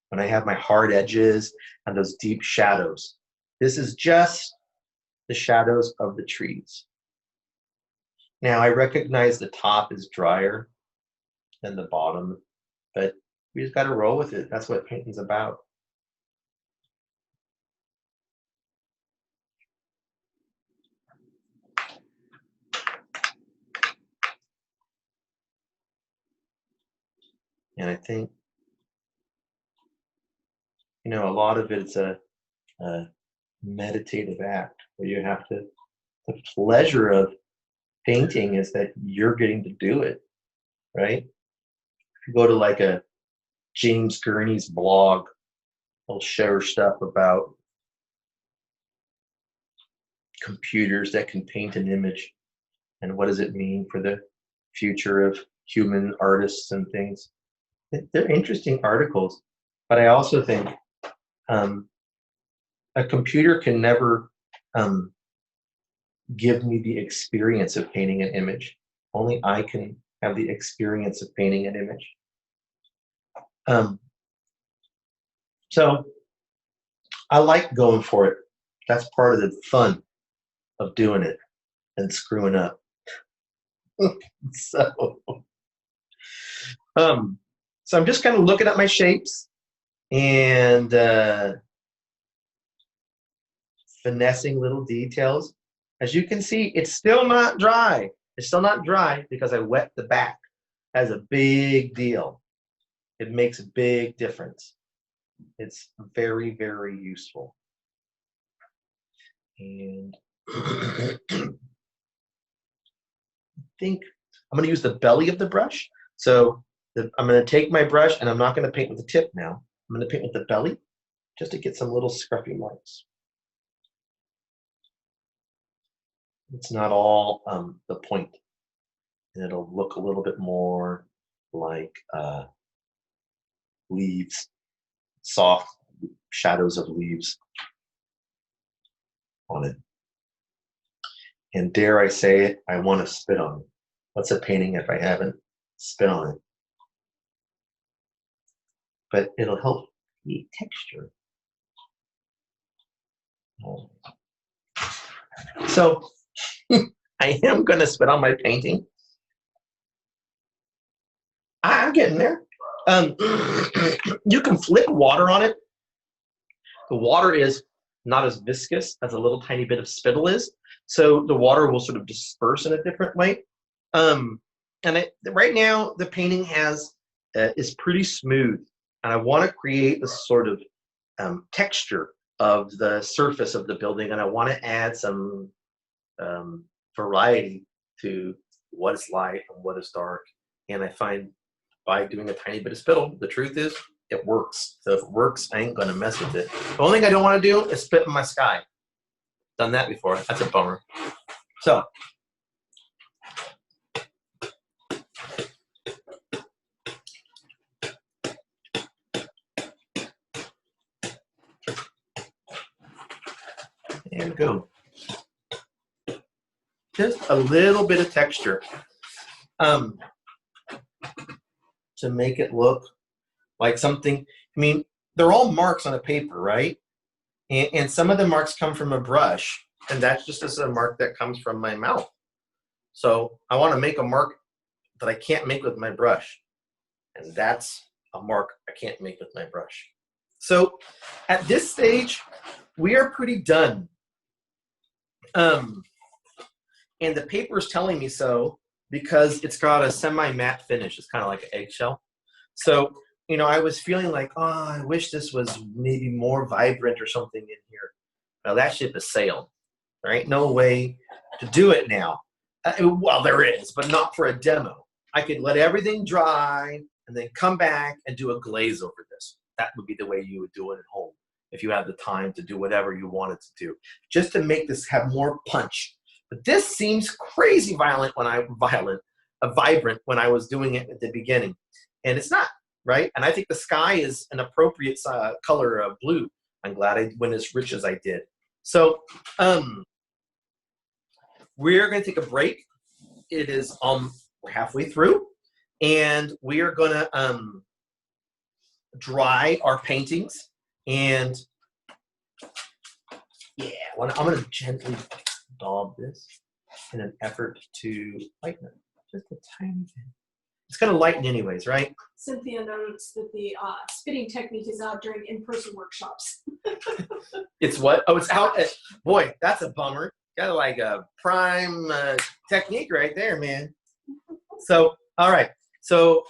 when I have my hard edges and those deep shadows. This is just the shadows of the trees. Now, I recognize the top is drier than the bottom, but we just got to roll with it. That's what painting's about. And I think, a lot of it's a meditative act where you have to, the pleasure of painting is that you're getting to do it, right? If you go to like a James Gurney's blog, he'll share stuff about computers that can paint an image and what does it mean for the future of human artists and things. They're interesting articles, but I also think a computer can never give me the experience of painting an image. Only I can have the experience of painting an image. So I like going for it. That's part of the fun of doing it and screwing up. So I'm just kind of looking at my shapes and finessing little details. As you can see, it's still not dry. It's still not dry because I wet the back. That's a big deal. It makes a big difference. It's very, very useful. And I think I'm going to use the belly of the brush. So I'm going to take my brush, and I'm not going to paint with the tip now. I'm going to paint with the belly just to get some little scruffy marks. It's not all the point. And it'll look a little bit more like leaves, soft shadows of leaves on it. And dare I say it, I want to spit on it. What's a painting if I haven't spit on it? But it'll help the texture. So I am going to spit on my painting. I'm getting there. You can flick water on it. The water is not as viscous as a little tiny bit of spittle is, so the water will sort of disperse in a different way. Right now, the painting is pretty smooth, and I want to create a sort of texture of the surface of the building, and I want to add some variety to what is light and what is dark. And I find by doing a tiny bit of spittle. The truth is, it works. So if it works, I ain't gonna mess with it. The only thing I don't want to do is spit in my sky. Done that before. That's a bummer. So there we go. Just a little bit of texture to make it look like something. I mean, they're all marks on a paper, right? And some of the marks come from a brush, and that's just as a mark that comes from my mouth. So I want to make a mark that I can't make with my brush, and that's a mark I can't make with my brush. So at this stage, we are pretty done. And the paper is telling me so because it's got a semi-matte finish. It's kind of like an eggshell. So, you know, I was feeling like, oh, I wish this was maybe more vibrant or something in here. Well, that ship has sailed. There ain't no way to do it now. Well, there is, but not for a demo. I could let everything dry and then come back and do a glaze over this. That would be the way you would do it at home if you had the time to do whatever you wanted to do, just to make this have more punch. But this seems crazy vibrant when I was doing it at the beginning, and it's not, right? And I think the sky is an appropriate color of blue. I'm glad I went as rich as I did. So we're going to take a break. It is we're halfway through, and we are going to dry our paintings. And yeah, I'm going to gently daub this in an effort to lighten it just a tiny bit. It's going to lighten anyways, right? Cynthia notes that the spitting technique is out during in-person workshops. It's what? Oh, it's out. Boy, that's a bummer. Got like a prime technique right there, man. So, all right. So,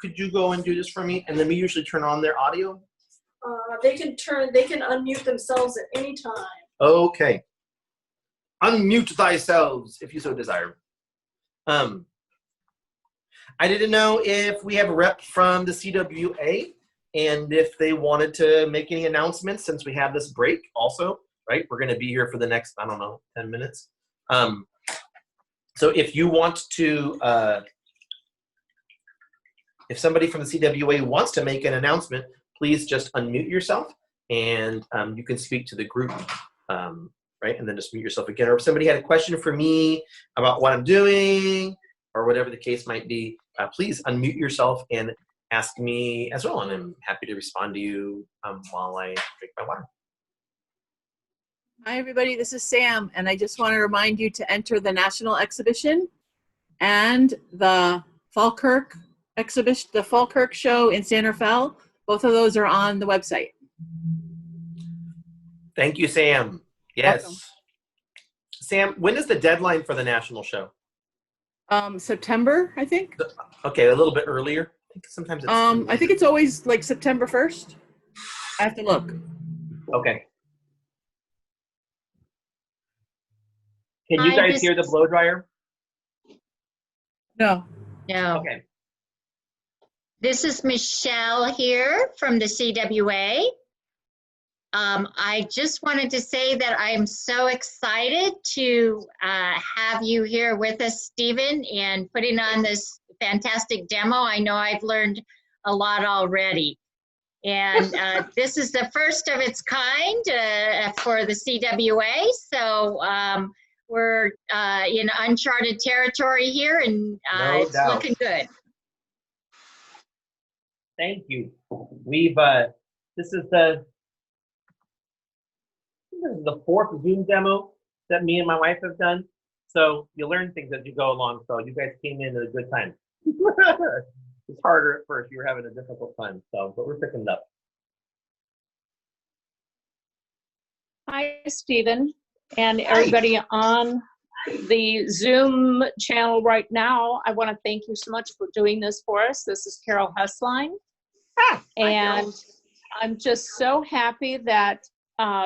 could you go and do this for me? And then we usually turn on their audio. They can unmute themselves at any time. Okay. Unmute thyself if you so desire. I didn't know if we have a rep from the CWA and if they wanted to make any announcements since we have this break also, right? We're going to be here for the next, I don't know, 10 minutes. So if you want to, if somebody from the CWA wants to make an announcement, please just unmute yourself and you can speak to the group. Right, and then just mute yourself again. Or if somebody had a question for me about what I'm doing or whatever the case might be, please unmute yourself and ask me as well. And I'm happy to respond to you while I drink my water. Hi, everybody. This is Sam, and I just want to remind you to enter the National Exhibition and the Falkirk Exhibition, the Falkirk Show in San Rafael. Both of those are on the website. Thank you, Sam. Yes. Welcome. Sam, when is the deadline for the national show? September, I think. Okay, a little bit earlier. I think sometimes it's I think it's always like September 1st. I have to look. Okay. Can you guys hear the blow dryer? No. No. Okay. This is Michelle here from the CWA. I just wanted to say that I'm so excited to have you here with us, Stephen, and putting on this fantastic demo. I know I've learned a lot already. And this is the first of its kind for the CWA. So we're in uncharted territory here, and it's looking good. Thank you. We've, this is the fourth Zoom demo that me and my wife have done. So you learn things as you go along. So you guys came in at a good time. It's harder at first. You were having a difficult time. So, but we're picking it up. Hi, Stephen, and everybody on the Zoom channel right now. I want to thank you so much for doing this for us. This is Carol Hessline. And I'm just so happy that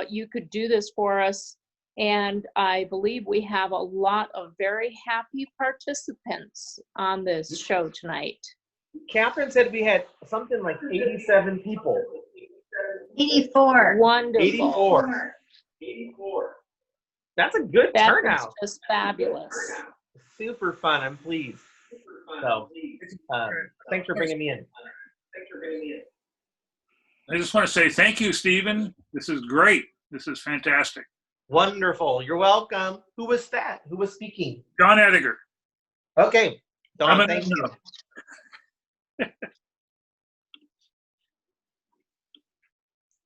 you could do this for us. And I believe we have a lot of very happy participants on this show tonight. Catherine said we had something like 87 people. 84. Wonderful. 84. That's a good That turnout. was just fabulous. Super fun. I'm pleased. So, thanks for bringing me in. I just want to say thank you, Stephen. This is great. This is fantastic. Wonderful. You're welcome. Who was that? Who was speaking? John Ediger. Okay. Don, I'm thank you.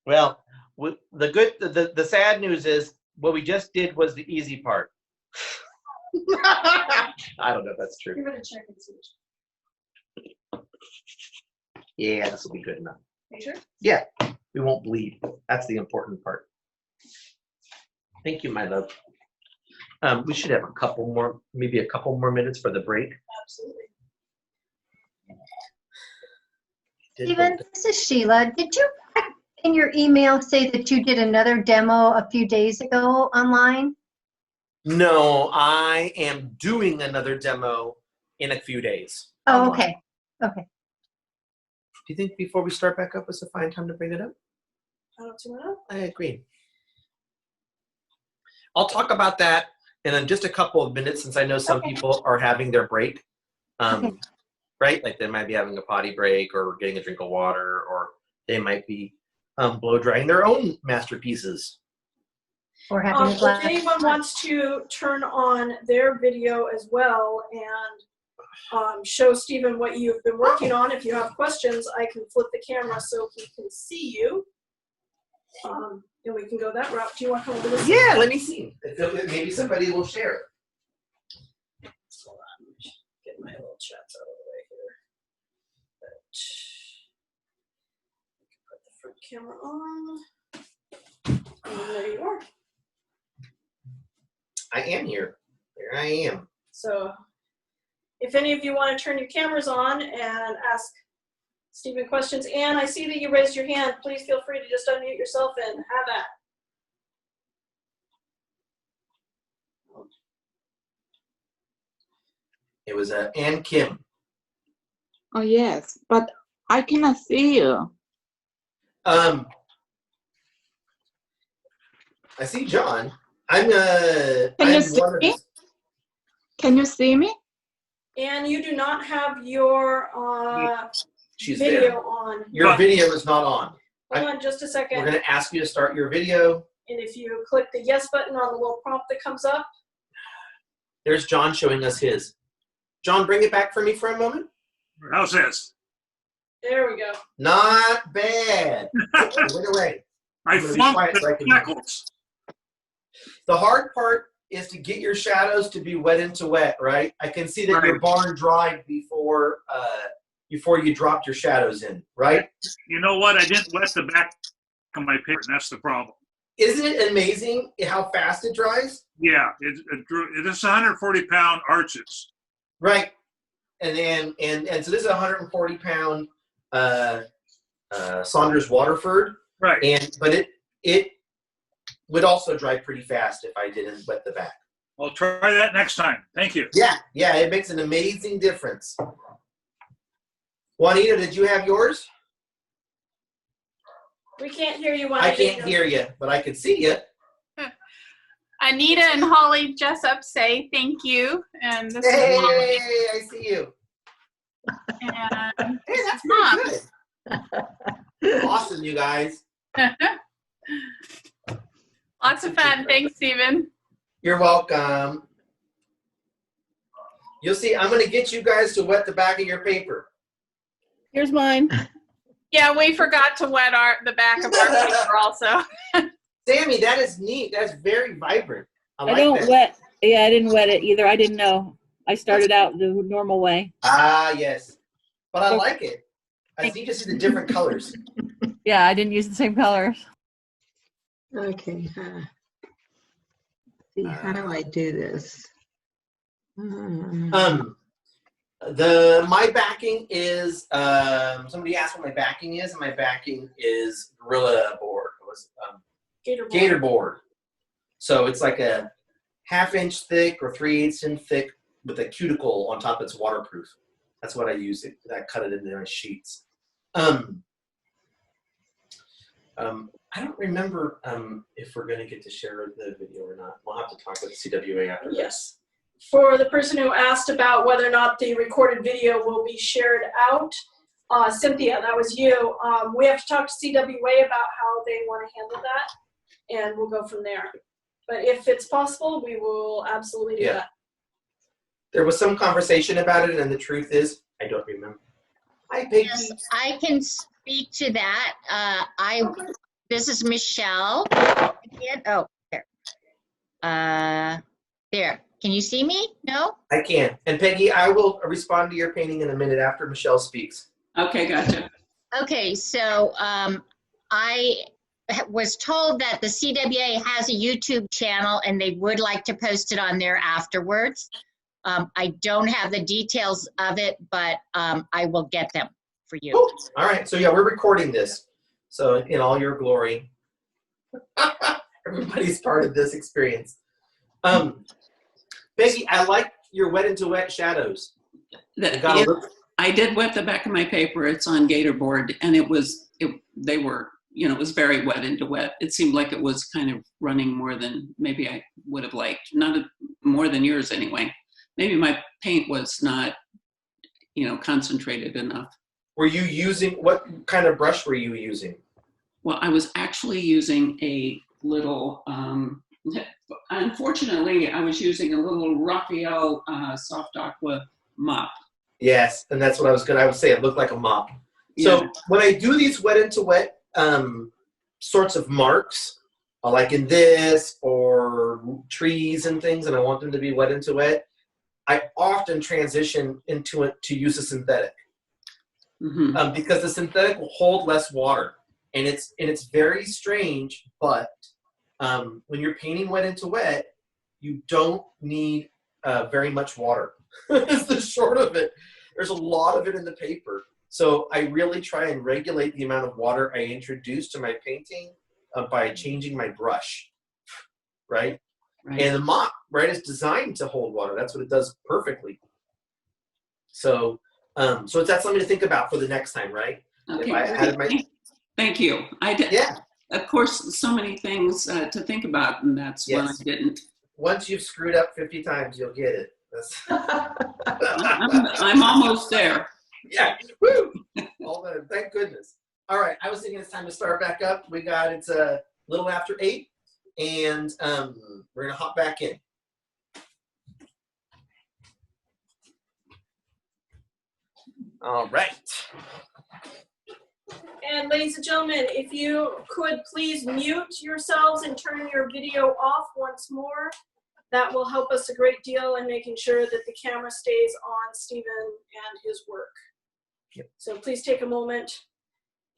Well, the sad news is what we just did was the easy part. I don't know if that's true. Give it a check and see. Yeah, this will be good enough. You sure? Yeah, we won't bleed. That's the important part. Thank you, my love. We should have maybe a couple more minutes for the break. Absolutely. Stephen, this is Sheila. Did you in your email say that you did another demo a few days ago online? No, I am doing another demo in a few days. Oh, online. okay. Okay. Do you think before we start back up is a fine time to bring it up? I don't know. I agree. I'll talk about that in just a couple of minutes since I know some people are having their break. Right? Like they might be having a potty break or getting a drink of water, or they might be blow drying their own masterpieces. Or having a If glass. anyone wants to turn on their video as well and show Stephen what you've been working on, if you have questions, I can flip the camera so he can see you. And we can go that route. Do you want to come over this? Yeah, let me see. Maybe somebody will share it. Hold on. Get my little chats out of the way here. Put the front camera on. And there you are. I am here. There I am. So if any of you want to turn your cameras on and ask Stephen questions, Anne, I see that you raised your hand. Please feel free to just unmute yourself and have at. It was Ann Kim. Oh, yes, but I cannot see you. I see John. Can you see me? Can you see me? And you do not have your She's video there. on. Your video is not on. Hold on just a second. We're going to ask you to start your video. And if you click the yes button on the little prompt that comes up. There's John showing us his. John, bring it back for me for a moment. How's this? There we go. Not bad. Wait away. I I'm gonna be flunked quiet so I the can- Speckles. The hard part is to get your shadows to be wet into wet, right? I can see that your barn dried before you dropped your shadows in, right? You know what? I didn't wet the back of my paper. That's the problem. Isn't it amazing how fast it dries? Yeah, it is 140-pound arches. Right. And then so this is a 140-pound Saunders Waterford. Right. But it would also dry pretty fast if I didn't wet the back. I'll try that next time. Thank you. Yeah, it makes an amazing difference. Juanita, did you have yours? We can't hear you. I can't hear you, but I can see you. Anita and Holly Jessup say thank you. And this Hey, is Mom. I see you. And Hey, that's Mom. pretty good. Awesome, you guys. Lots of fun. Thanks, Stephen. You're welcome. You'll see, I'm going to get you guys to wet the back of your paper. Here's mine. Yeah, we forgot to wet the back of our paper also. Sammy, that is neat. That's very vibrant. I like don't that. wet. Yeah, I didn't wet it either. I didn't know. I started out the normal way. Ah, yes. But I like it. I need to see the different colors. Yeah, I didn't use the same colors. Okay. See, how do I do this? My backing is somebody asked what my backing is, and my backing is Gorilla board. It was Gator board. So it's like a 1/2 inch thick or 3/8 inch thick with a cuticle on top that's waterproof. That's what I use it. I cut it into my sheets. I don't remember if we're going to get to share the video or not. We'll have to talk with the CWA after this. Yes. For the person who asked about whether or not the recorded video will be shared out, Cynthia, that was you. We have to talk to CWA about how they want to handle that, and we'll go from there. But if it's possible, we will absolutely do that. There was some conversation about it, and the truth is, I don't remember. Hi, Peggy. Yes, I can speak to that. This is Michelle. Oh, there. There. Can you see me? No? I can. And Peggy, I will respond to your painting in a minute after Michelle speaks. Okay, gotcha. Okay, so I was told that the CWA has a YouTube channel and they would like to post it on there afterwards. I don't have the details of it, but I will get them for you. Oh, all right. So yeah, we're recording this. So in all your glory, everybody's part of this experience. Peggy, I like your wet into wet shadows. I did wet the back of my paper. It's on Gator board, and it was very wet into wet. It seemed like it was kind of running more than maybe I would have liked. Not more than yours anyway. Maybe my paint was not, concentrated enough. Were you using, what kind of brush were you using? Well, I was actually using a little, unfortunately, I was using a little Raphael soft aqua mop. Yes, and that's what I would say. It looked like a mop. Yeah. So when I do these wet into wet sorts of marks, like in this or trees and things, and I want them to be wet into wet, I often transition into it to use a synthetic. Mm-hmm. Because the synthetic will hold less water. And it's very strange, but when you're painting wet into wet, you don't need very much water. It's the short of it. There's a lot of it in the paper. So I really try and regulate the amount of water I introduce to my painting by changing my brush, right? And the mop, right, is designed to hold water. That's what it does perfectly. So so it's that's something to think about for the next time, right? Okay. Thank you. I did. Yeah. Of course, so many things to think about, and that's what I didn't. Once you've screwed up 50 times, you'll get it. I'm almost there. Yeah. Woo! Thank goodness. All right. I was thinking it's time to start back up. It's a little after 8, and we're gonna hop back in. All right. And ladies and gentlemen, if you could please mute yourselves and turn your video off once more, that will help us a great deal in making sure that the camera stays on Stephen and his work. Yep. So please take a moment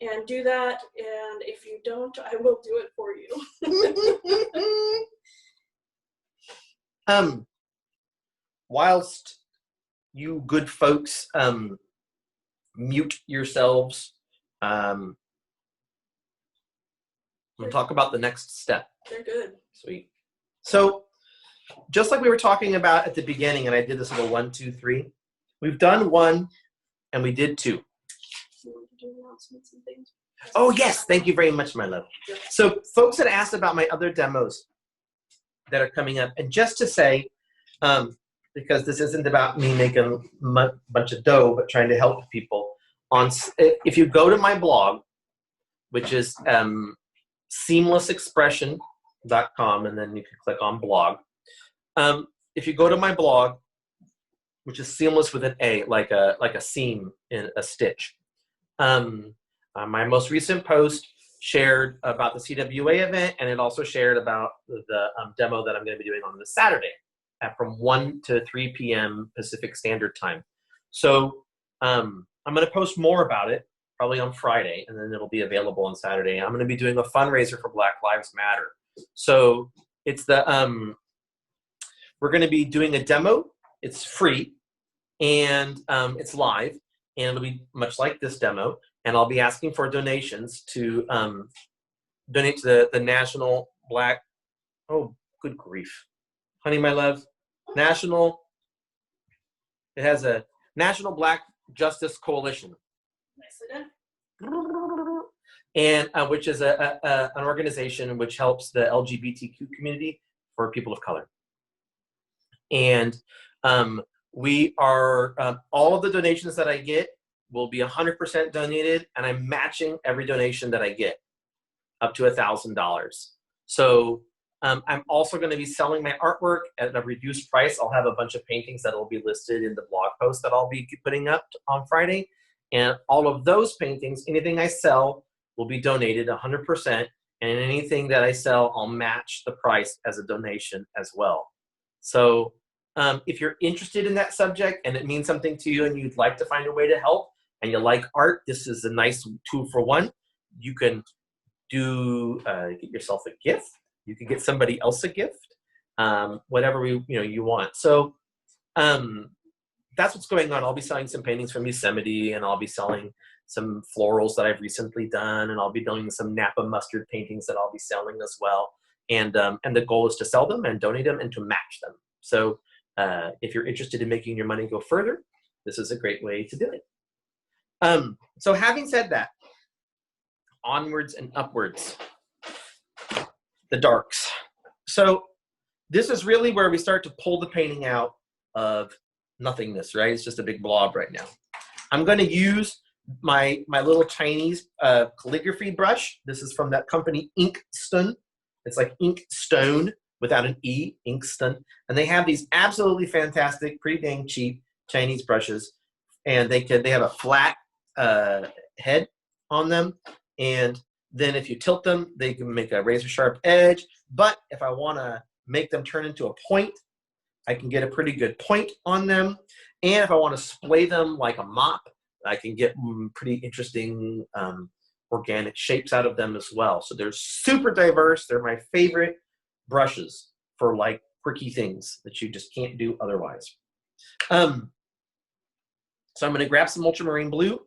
and do that. And if you don't, I will do it for you. Whilst you good folks mute yourselves, we'll talk about the next step. They're good. Sweet. So just like we were talking about at the beginning, and I did this little 1, 2, 3, we've done 1 and we did 2. Oh yes, thank you very much, my love. So folks had asked about my other demos that are coming up, and just to say, because this isn't about me making a bunch of dough, but trying to help people, if you go to my blog, which is seamlessexpression.com, and then you can click on blog. If you go to my blog, which is seamless with an A, like a seam in a stitch. My most recent post shared about the CWA event, and it also shared about the demo that I'm going to be doing on this Saturday from 1 to 3 p.m. Pacific Standard Time. So I'm going to post more about it probably on Friday, and then it'll be available on Saturday. I'm going to be doing a fundraiser for Black Lives Matter. So it's we're going to be doing a demo. It's free, and it's live, and it'll be much like this demo. And I'll be asking for donations to donate to the National Black, oh, good grief. Honey, my love, it has a National Black Justice Coalition. Nicely done. And which is an organization which helps the LGBTQ community for people of color. And we are, all of the donations that I get will be 100% donated, and I'm matching every donation that I get up to $1,000. So I'm also going to be selling my artwork at a reduced price. I'll have a bunch of paintings that will be listed in the blog post that I'll be putting up on Friday. And all of those paintings, anything I sell, will be donated 100%, and anything that I sell, I'll match the price as a donation as well. So if you're interested in that subject and it means something to you and you'd like to find a way to help and you like art, this is a nice 2-for-1. You can do get yourself a gift. You can get somebody else a gift, whatever you want. So that's what's going on. I'll be selling some paintings from Yosemite, and I'll be selling some florals that I've recently done, and I'll be doing some Napa mustard paintings that I'll be selling as well. And the goal is to sell them and donate them and to match them. So if you're interested in making your money go further, this is a great way to do it. So having said that, onwards and upwards, the darks. So this is really where we start to pull the painting out of nothingness, right? It's just a big blob right now. I'm going to use my little Chinese calligraphy brush. This is from that company Inkstone. It's like Inkstone without an E, Inkstone. And they have these absolutely fantastic, pretty dang cheap Chinese brushes. And they have a flat head on them. And then if you tilt them, they can make a razor sharp edge. But if I want to make them turn into a point, I can get a pretty good point on them. And if I want to splay them like a mop, I can get pretty interesting organic shapes out of them as well. So they're super diverse. They're my favorite brushes for like quirky things that you just can't do otherwise. So I'm going to grab some ultramarine blue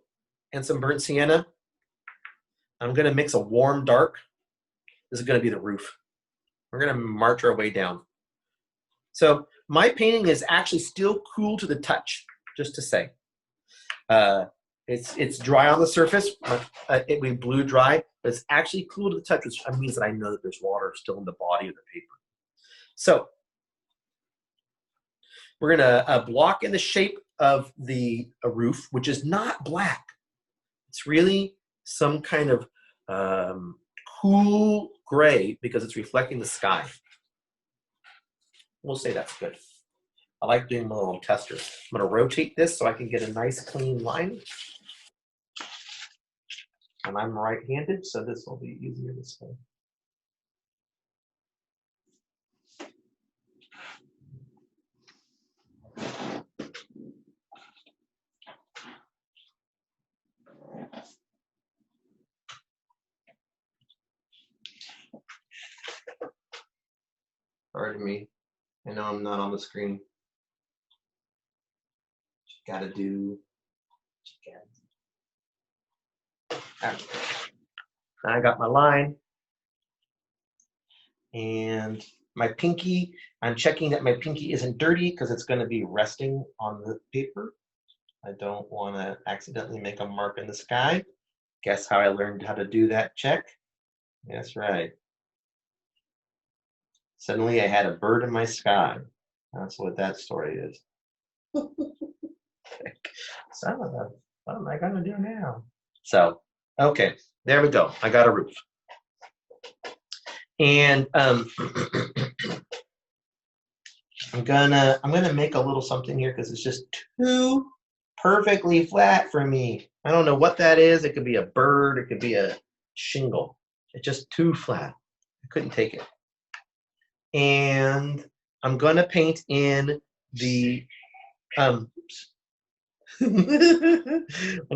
and some burnt sienna. I'm going to mix a warm dark. This is going to be the roof. We're going to march our way down. So my painting is actually still cool to the touch, just to say. It's dry on the surface. We blew dry, but it's actually cool to the touch, which means that I know that there's water still in the body of the paper. So we're going to block in the shape of the roof, which is not black. It's really some kind of cool gray because it's reflecting the sky. We'll say that's good. I like doing my little testers. I'm going to rotate this so I can get a nice clean line. And I'm right-handed, so this will be easier this way. Pardon me. I know I'm not on the screen. Gotta do. I got my line. And my pinky, I'm checking that my pinky isn't dirty because it's going to be resting on the paper. I don't want to accidentally make a mark in the sky. Guess how I learned how to do that check? That's right. Suddenly I had a bird in my sky. That's what that story is. Some of them, what am I going to do now? So, okay, there we go. I got a roof. And I'm gonna make a little something here because it's just too perfectly flat for me. I don't know what that is. It could be a bird. It could be a shingle. It's just too flat. I couldn't take it. And I'm gonna paint in the I'm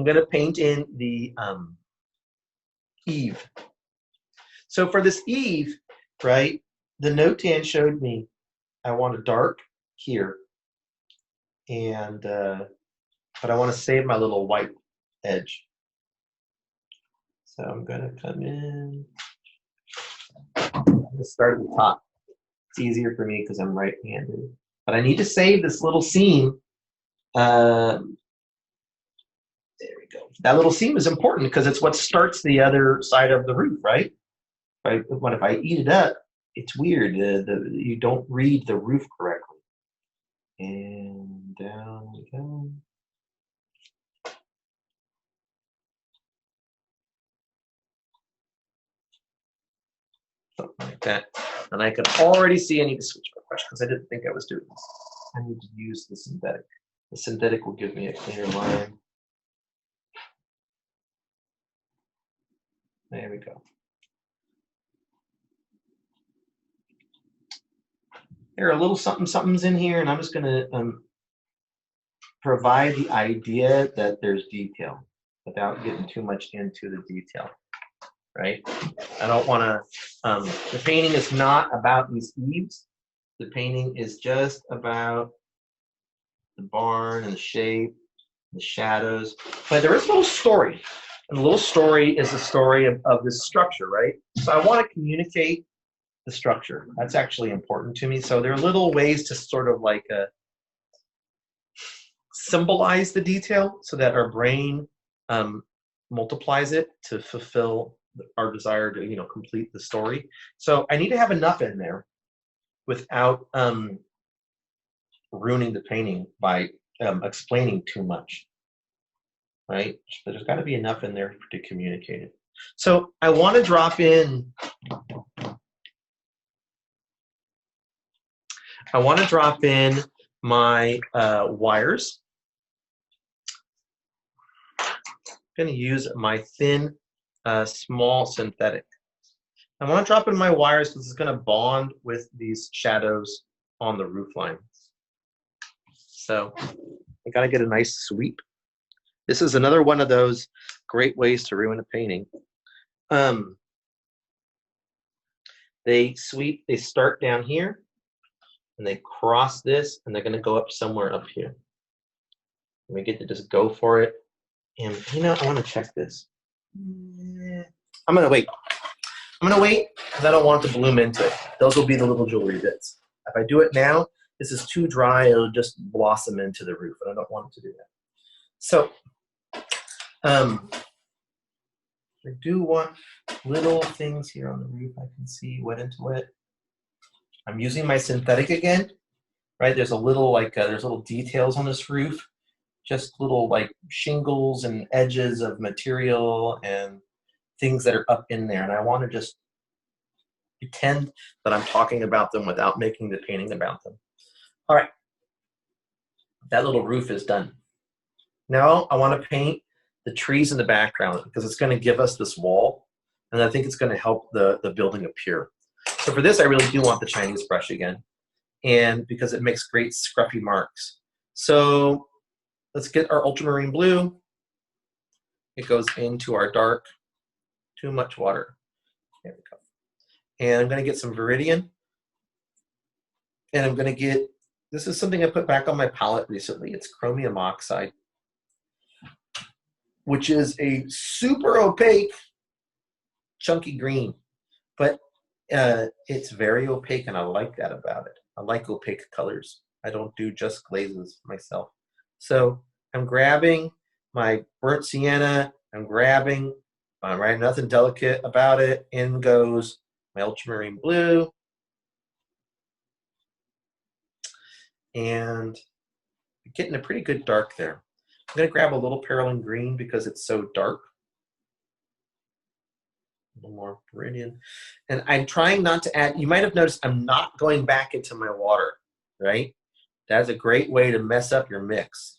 gonna paint in the eave. So for this eave, right, the note-tan showed me I want a dark here, and but I want to save my little white edge. So I'm gonna come in. I'm gonna start at the top. It's easier for me because I'm right-handed. But I need to save this little seam go. That little seam is important because it's what starts the other side of the roof, right? Right. What if I eat it up? It's weird. You don't read the roof correctly. And down we go. Something like that. And I can already see I need to switch my brush because I didn't think I was doing this. I need to use the synthetic. The synthetic will give me a cleaner line. There we go. There are a little something's in here, and I'm just going to provide the idea that there's detail without getting too much into the detail, right? I don't want to, the painting is not about these eaves. The painting is just about the barn and the shape, the shadows. But there is a little story, and the little story is the story of this structure, right? So I want to communicate the structure. That's actually important to me. So there are little ways to sort of like symbolize the detail so that our brain multiplies it to fulfill our desire to, you know, complete the story. So I need to have enough in there without ruining the painting by explaining too much, right? But there's got to be enough in there to communicate it. So I want to drop in my wires. I'm going to use my thin, small synthetic. I want to drop in my wires because it's going to bond with these shadows on the roof line. So I got to get a nice sweep. This is another one of those great ways to ruin a painting. They sweep, they start down here, and they cross this, and they're going to go up somewhere up here. And we get to just go for it. And, you know, I want to check this. I'm going to wait. I'm going to wait because I don't want it to bloom into it. Those will be the little jewelry bits. If I do it now, this is too dry. It'll just blossom into the roof, and I don't want it to do that. So I do want little things here on the roof I can see wet into wet. I'm using my synthetic again, right? There's a little like there's little details on this roof, just little like shingles and edges of material and things that are up in there, and I want to just pretend that I'm talking about them without making the painting about them. All right, that little roof is done. Now I want to paint the trees in the background because it's going to give us this wall, and I think it's going to help the building appear. So for this, I really do want the Chinese brush again, and because it makes great scruffy marks. So let's get our ultramarine blue. It goes into our dark. Too much water. There we go. And I'm going to get some Viridian. And I'm going to get, this is something I put back on my palette recently. It's Chromium Oxide, which is a super opaque, chunky green. But it's very opaque, and I like that about it. I like opaque colors. I don't do just glazes myself. So I'm grabbing my burnt sienna. I'm grabbing, right, nothing delicate about it. In goes my ultramarine blue. And getting a pretty good dark there. I'm going to grab a little Perylene green because it's so dark. A little more Viridian. And I'm trying not to add, you might have noticed I'm not going back into my water, right? That's a great way to mess up your mix.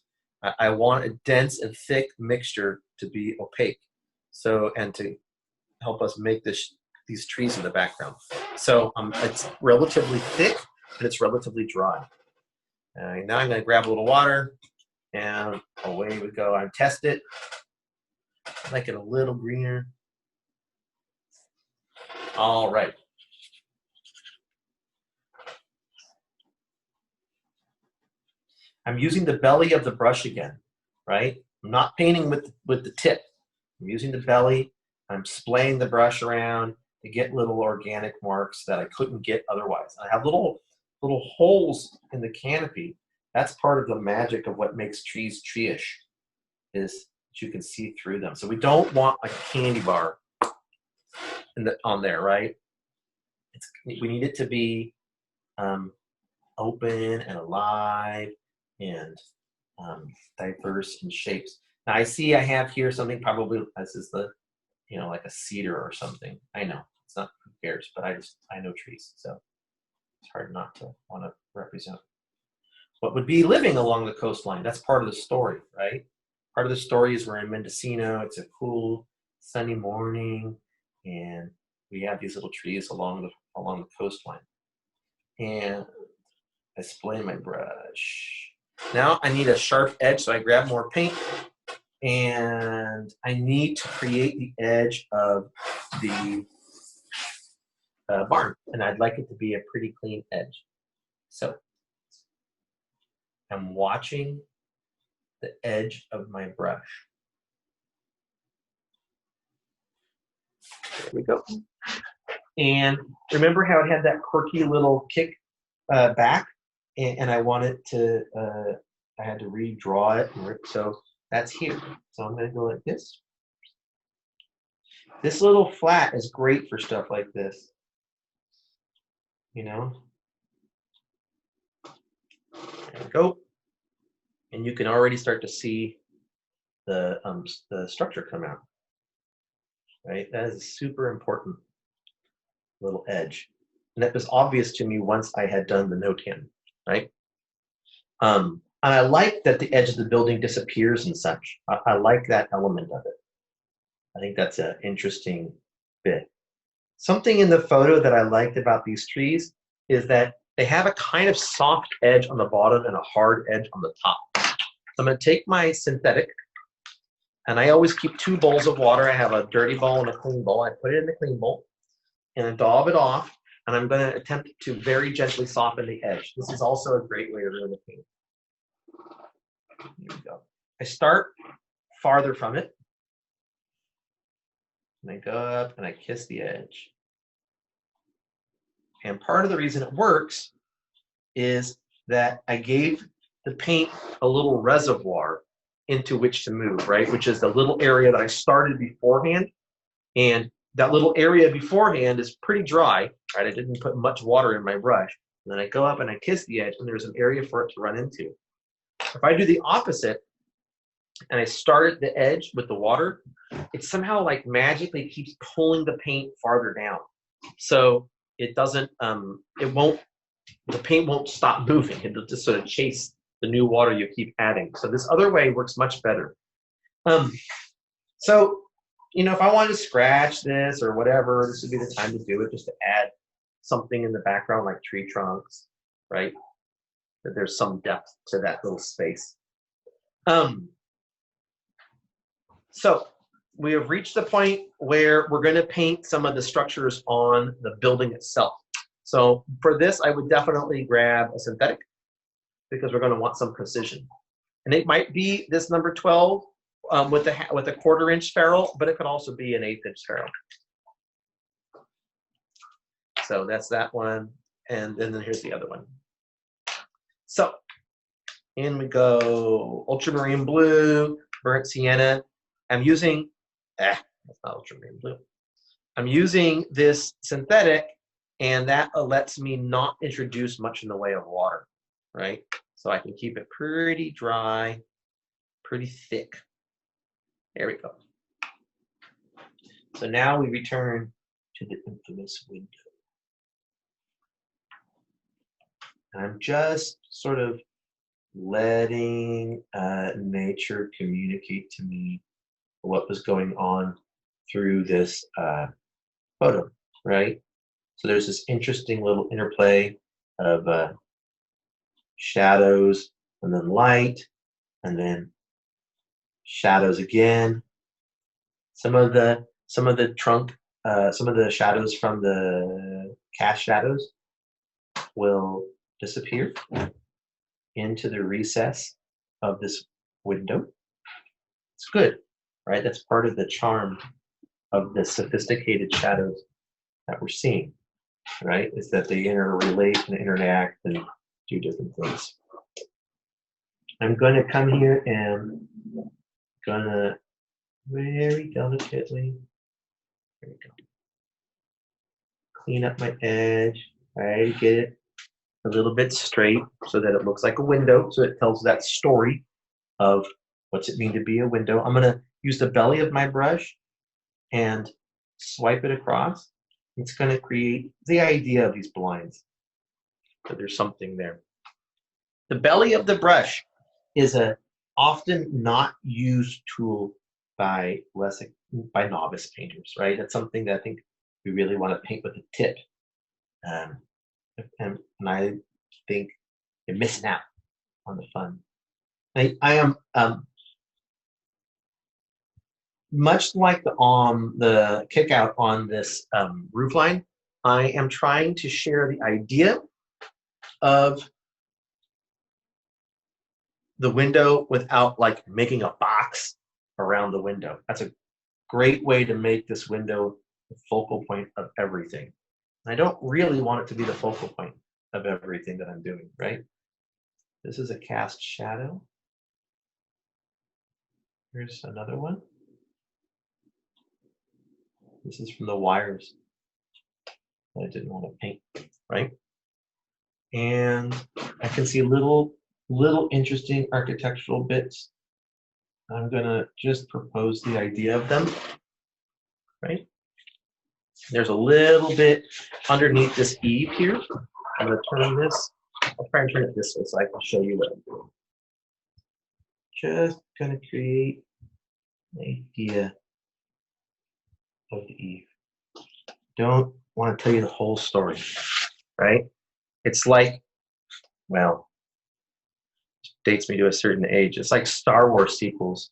I want a dense and thick mixture to be opaque. So, and to help us make these trees in the background. So it's relatively thick, but it's relatively dry. Now I'm going to grab a little water, and away we go. I test it. I like it a little greener. All right. I'm using the belly of the brush again, right? I'm not painting with the tip. I'm using the belly. I'm splaying the brush around to get little organic marks that I couldn't get otherwise. I have little holes in the canopy. That's part of the magic of what makes trees tree-ish, is that you can see through them. So we don't want like a candy bar on there, right? We need it to be open and alive and diverse in shapes. Now I see I have here something, probably this is the, you know, like a cedar or something. I know it's not, who cares, but I know trees, so it's hard not to want to represent what would be living along the coastline. That's part of the story, right? Part of the story is we're in Mendocino. It's a cool sunny morning, and we have these little trees along the coastline. And I splay my brush. Now I need a sharp edge, so I grab more paint, and I need to create the edge of the barn, and I'd like it to be a pretty clean edge. So I'm watching the edge of my brush. There we go. And remember how it had that quirky little kick back, and I wanted to, I had to redraw it, so that's here. So I'm gonna go like this. This little flat is great for stuff like this, you know? There we go. And you can already start to see the structure come out, right? That is a super important little edge. And that was obvious to me once I had done the no-tan, right? And I like that the edge of the building disappears and such. I like that element of it. I think that's an interesting bit. Something in the photo that I liked about these trees is that they have a kind of soft edge on the bottom and a hard edge on the top. So I'm going to take my synthetic, and I always keep 2 bowls of water. I have a dirty bowl and a clean bowl. I put it in the clean bowl and I daub it off, and I'm going to attempt to very gently soften the edge. This is also a great way to ruin the paint. Here we go. I start farther from it, and I go up and I kiss the edge. And part of the reason it works is that I gave the paint a little reservoir into which to move, right? Which is the little area that I started beforehand. And that little area beforehand is pretty dry, right? I didn't put much water in my brush. And then I go up and I kiss the edge, and there's an area for it to run into. If I do the opposite, and I start at the edge with the water, it somehow like magically keeps pulling the paint farther down. So it doesn't, the paint won't stop moving. It'll just sort of chase the new water you keep adding. So this other way works much better. So, you know, if I wanted to scratch this or whatever, this would be the time to do it, just to add something in the background like tree trunks, right? That there's some depth to that little space. So we have reached the point where we're going to paint some of the structures on the building itself. So for this, I would definitely grab a synthetic, because we're going to want some precision. And it might be this number 12 with a 1/4 inch ferrule, but it could also be an 1/8 inch ferrule. So that's that one. And then here's the other one. So in we go. Ultramarine blue, burnt sienna. I'm using, that's not ultramarine blue. I'm using this synthetic, and that lets me not introduce much in the way of water, right? So I can keep it pretty dry, pretty thick. There we go. So now we return to the infamous window. And I'm just sort of letting nature communicate to me what was going on through this photo, right? So there's this interesting little interplay of shadows and then light and then shadows again. Some of the trunk, some of the shadows from the cast shadows will disappear into the recess of this window. It's good, right? That's part of the charm of the sophisticated shadows that we're seeing, right? Is that they interrelate and interact and do different things. I'm going to come here and gonna very delicately. There we go. Clean up my edge. Try to get it a little bit straight so that it looks like a window, so it tells that story of what's it mean to be a window. I'm going to use the belly of my brush and swipe it across. It's going to create the idea of these blinds. So there's something there. The belly of the brush is a often not used tool by novice painters, right? It's something that I think we really want to paint with a tip. And I think you're missing out on the fun. I am much like the kick out on this roof line. I am trying to share the idea of the window without like making a box around the window. That's a great way to make this window the focal point of everything. I don't really want it to be the focal point of everything that I'm doing, right? This is a cast shadow. Here's another one. This is from the wires that I didn't want to paint, right? And I can see little interesting architectural bits. I'm gonna just propose the idea of them, right? There's a little bit underneath this eave here. I'm gonna turn this, I'll try and turn it this way so I can show you what I'm doing. Just gonna create an idea of the eave. Don't want to tell you the whole story, right? It's like, well, dates me to a certain age. It's like Star Wars sequels,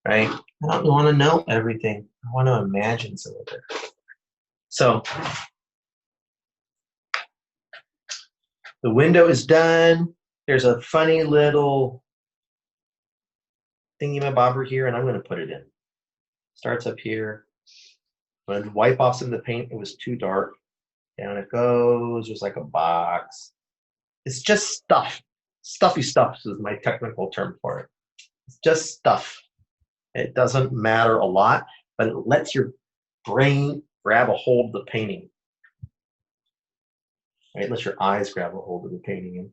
right? I don't want to know everything. I want to imagine some of it. So the window is done. There's a funny little thingy-mabobber here, and I'm going to put it in. Starts up here. I'm going to wipe off some of the paint. It was too dark. Down it goes. There's like a box. It's just stuff. Stuffy stuff is my technical term for it. It's just stuff. It doesn't matter a lot, but it lets your brain grab a hold of the painting. Right? It lets your eyes grab a hold of the painting. And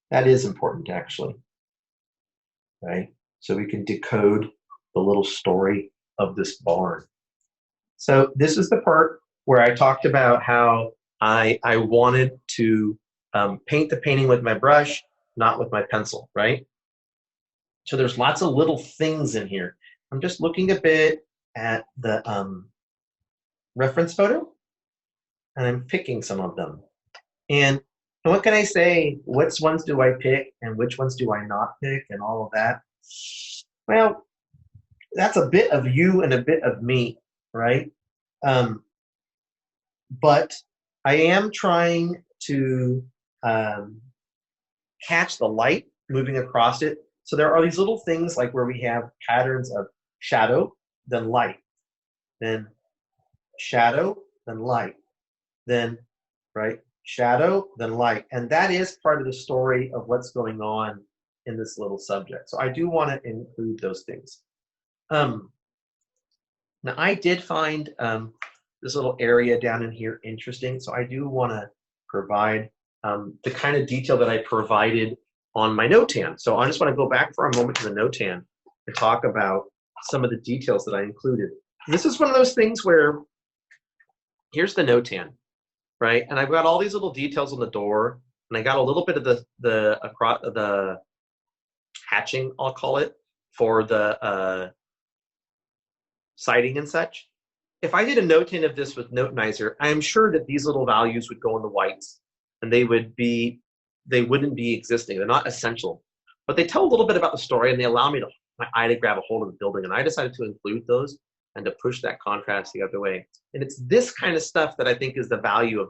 that is important, actually. Right? So we can decode the little story of this barn. So this is the part where I talked about how I wanted to paint the painting with my brush, not with my pencil, right? So there's lots of little things in here. I'm just looking a bit at the reference photo, and I'm picking some of them. And what can I say? Which ones do I pick, and which ones do I not pick, and all of that? Well, that's a bit of you and a bit of me, right? But I am trying to catch the light moving across it. So there are these little things like where we have patterns of shadow, then light, then shadow, then light, then, right, shadow, then light. And that is part of the story of what's going on in this little subject. So I do want to include those things. Now I did find this little area down in here interesting. So I do want to provide the kind of detail that I provided on my notan. So I just want to go back for a moment to the notan and talk about some of the details that I included. This is one of those things where here's the notan, right? And I've got all these little details on the door, and I got a little bit of the hatching, I'll call it, for the siding and such. If I did a notan of this with Notenizer, I am sure that these little values would go in the whites, and they wouldn't be existing. They're not essential, but they tell a little bit about the story, and they allow my eye to grab a hold of the building. And I decided to include those and to push that contrast the other way. And it's this kind of stuff that I think is the value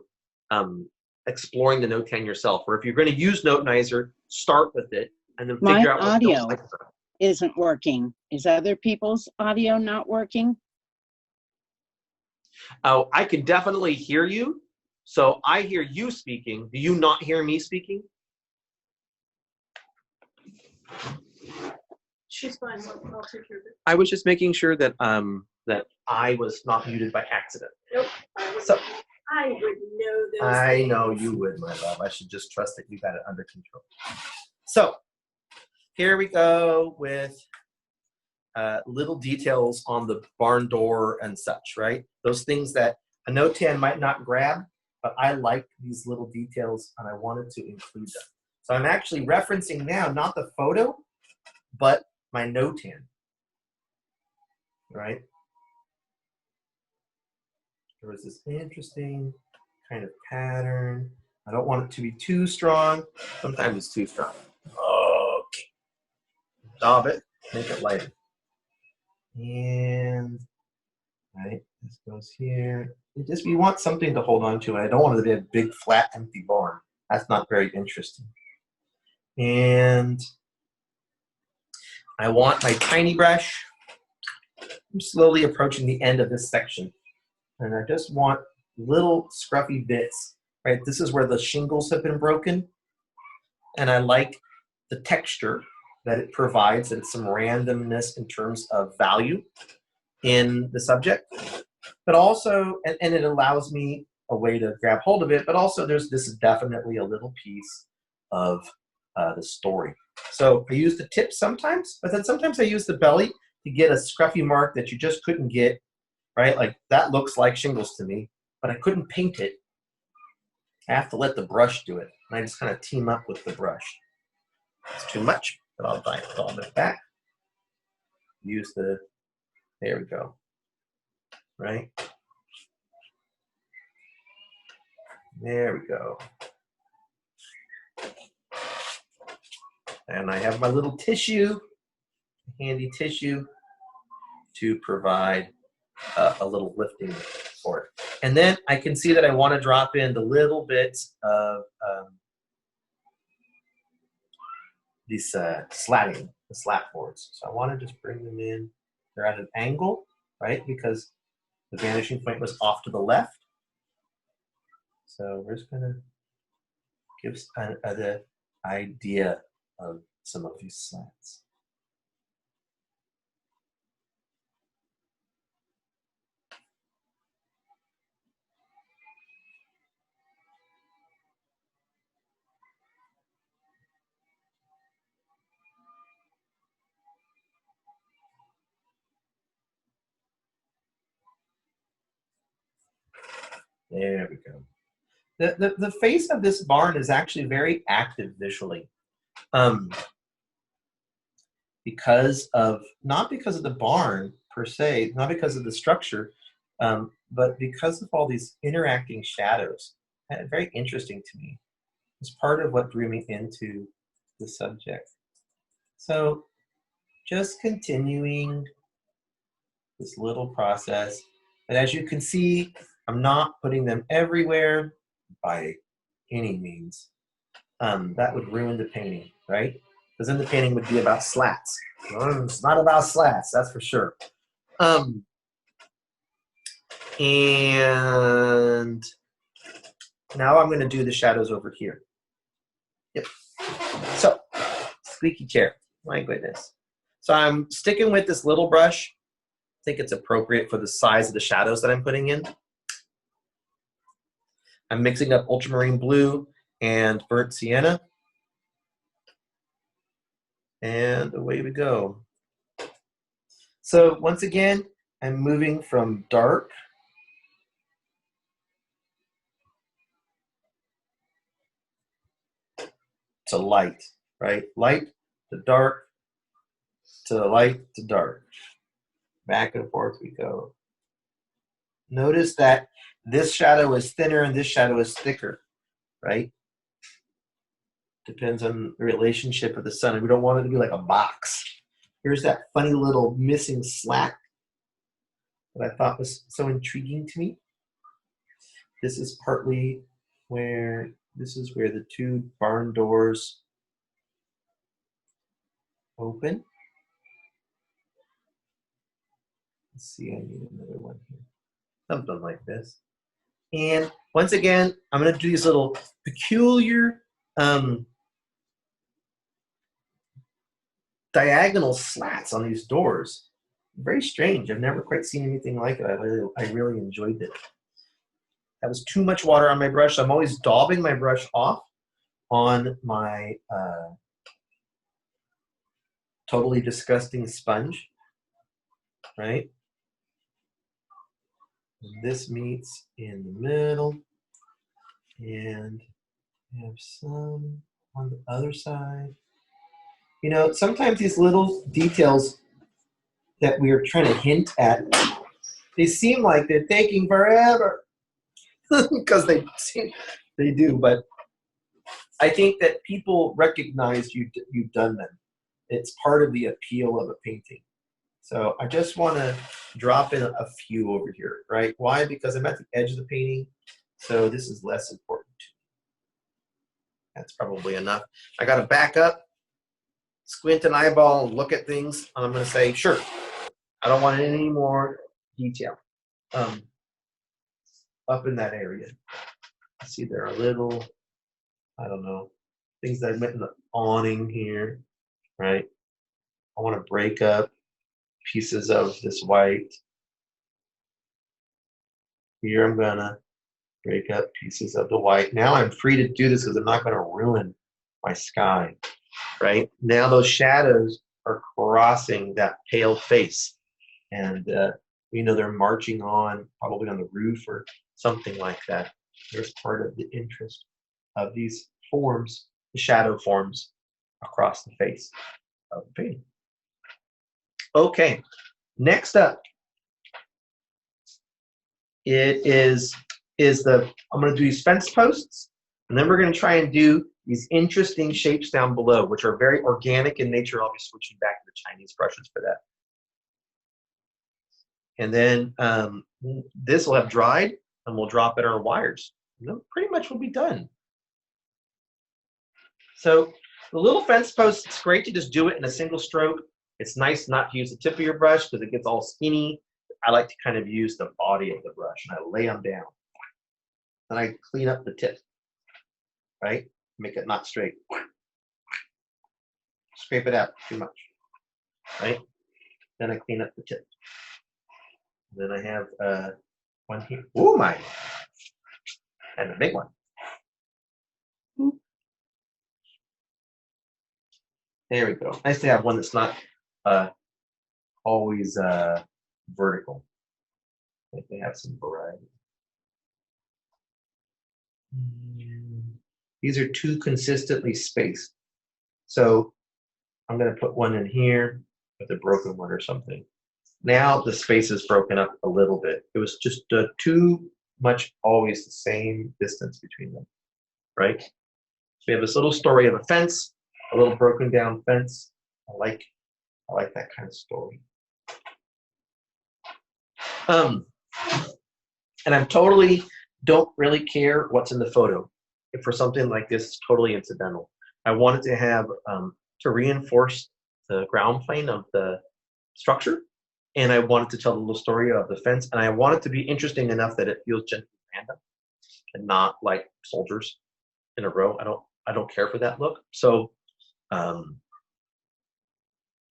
of exploring the notan yourself. Or if you're going to use Notenizer, start with it and then figure out what audio like isn't working. Is other people's audio not working? Oh, I can definitely hear you. So I hear you speaking. Do you not hear me speaking? She's fine. I'll take care of it. I was just making sure that that I was not muted by accident. Nope. So I would know those I things. know you would, my love. I should just trust that you got it under control. So here we go with little details on the barn door and such, right? Those things that a no-tan might not grab, but I like these little details and I wanted to include them. So I'm actually referencing now, not the photo, but my no-tan, right? There was this interesting kind of pattern. I don't want it to be too strong. Sometimes it's too strong. Okay. Daub it, make it lighter. And, right, this goes here. You want something to hold on to. I don't want it to be a big, flat, empty barn. That's not very interesting. And I want my tiny brush. I'm slowly approaching the end of this section. And I just want little scruffy bits, right? This is where the shingles have been broken. And I like the texture that it provides and some randomness in terms of value in the subject. But also, and it allows me a way to grab hold of it, but also this is definitely a little piece of the story. So I use the tip sometimes, but then sometimes I use the belly to get a scruffy mark that you just couldn't get, right? Like that looks like shingles to me, but I couldn't paint it. I have to let the brush do it. And I just kind of team up with the brush. It's too much, but I'll dial it back. Use the, there we go, right? There we go. And I have my little tissue, handy tissue, to provide a little lifting for it. And then I can see that I want to drop in the little bits of these slatting, the slat boards. So I want to just bring them in. They're at an angle, right? Because the vanishing point was off to the left. So we're just going to give the idea of some of these slats. There we go. The face of this barn is actually very active visually. Because of, not because of the barn per se, not because of the structure, but because of all these interacting shadows. Very interesting to me. It's part of what drew me into the subject. So just continuing this little process. And as you can see, I'm not putting them everywhere by any means. That would ruin the painting, right? Because then the painting would be about slats. It's not about slats, that's for sure. And now I'm going to do the shadows over here. Yep. So, squeaky chair. My goodness. So I'm sticking with this little brush. I think it's appropriate for the size of the shadows that I'm putting in. I'm mixing up ultramarine blue and burnt sienna. And away we go. So once again, I'm moving from dark to light, right? Light to dark to light to dark. Back and forth we go. Notice that this shadow is thinner and this shadow is thicker, right? Depends on the relationship of the sun. And we don't want it to be like a box. Here's that funny little missing slat that I thought was so intriguing to me. This is partly where, this is where the two barn doors open. Let's see, I need another one here. Something like this. And once again, I'm going to do these little peculiar diagonal slats on these doors. Very strange. I've never quite seen anything like it. I really enjoyed it. That was too much water on my brush. So I'm always daubing my brush off on my totally disgusting sponge, right? And this meets in the middle, and I have some on the other side. You know, sometimes these little details that we are trying to hint at, they seem like they're taking forever because they do, but I think that people recognize you've done them. It's part of the appeal of a painting. So I just want to drop in a few over here, right? Why? Because I'm at the edge of the painting, so this is less important. That's probably enough. I got to back up, squint an eyeball, and look at things, and I'm going to say, sure, I don't want any more detail up in that area. See, there are little, I don't know, things that I meant in the awning here, right? I want to break up pieces of this white. Here I'm gonna break up pieces of the white. Now I'm free to do this because I'm not gonna ruin my sky, right? Now those shadows are crossing that pale face, and you know, they're marching on, probably on the roof or something like that. There's part of the interest of these forms, the shadow forms across the face of the painting. Okay, next up, I'm going to do these fence posts, and then we're going to try and do these interesting shapes down below, which are very organic in nature. I'll be switching back to the Chinese brushes for that. And then this will have dried, and we'll drop in our wires. And then pretty much we'll be done. So the little fence posts, it's great to just do it in a single stroke. It's nice not to use the tip of your brush because it gets all skinny. I like to kind of use the body of the brush, and I lay them down. Then I clean up the tip, right? Make it not straight. Scrape it out too much, right? Then I clean up the tip. Then I have one here. Oh my! And a big one. There we go. Nice to have one that's not always vertical. I think they have some variety. These are too consistently spaced. So I'm going to put one in here with a broken one or something. Now the space is broken up a little bit. It was just too much always the same distance between them, right? So we have this little story of a fence, a little broken down fence. I like that kind of story. And I'm totally don't really care what's in the photo. If for something like this, it's totally incidental. I wanted to have to reinforce the ground plane of the structure, and I wanted to tell the little story of the fence, and I want it to be interesting enough that it feels gently random and not like soldiers in a row. I don't care for that look. So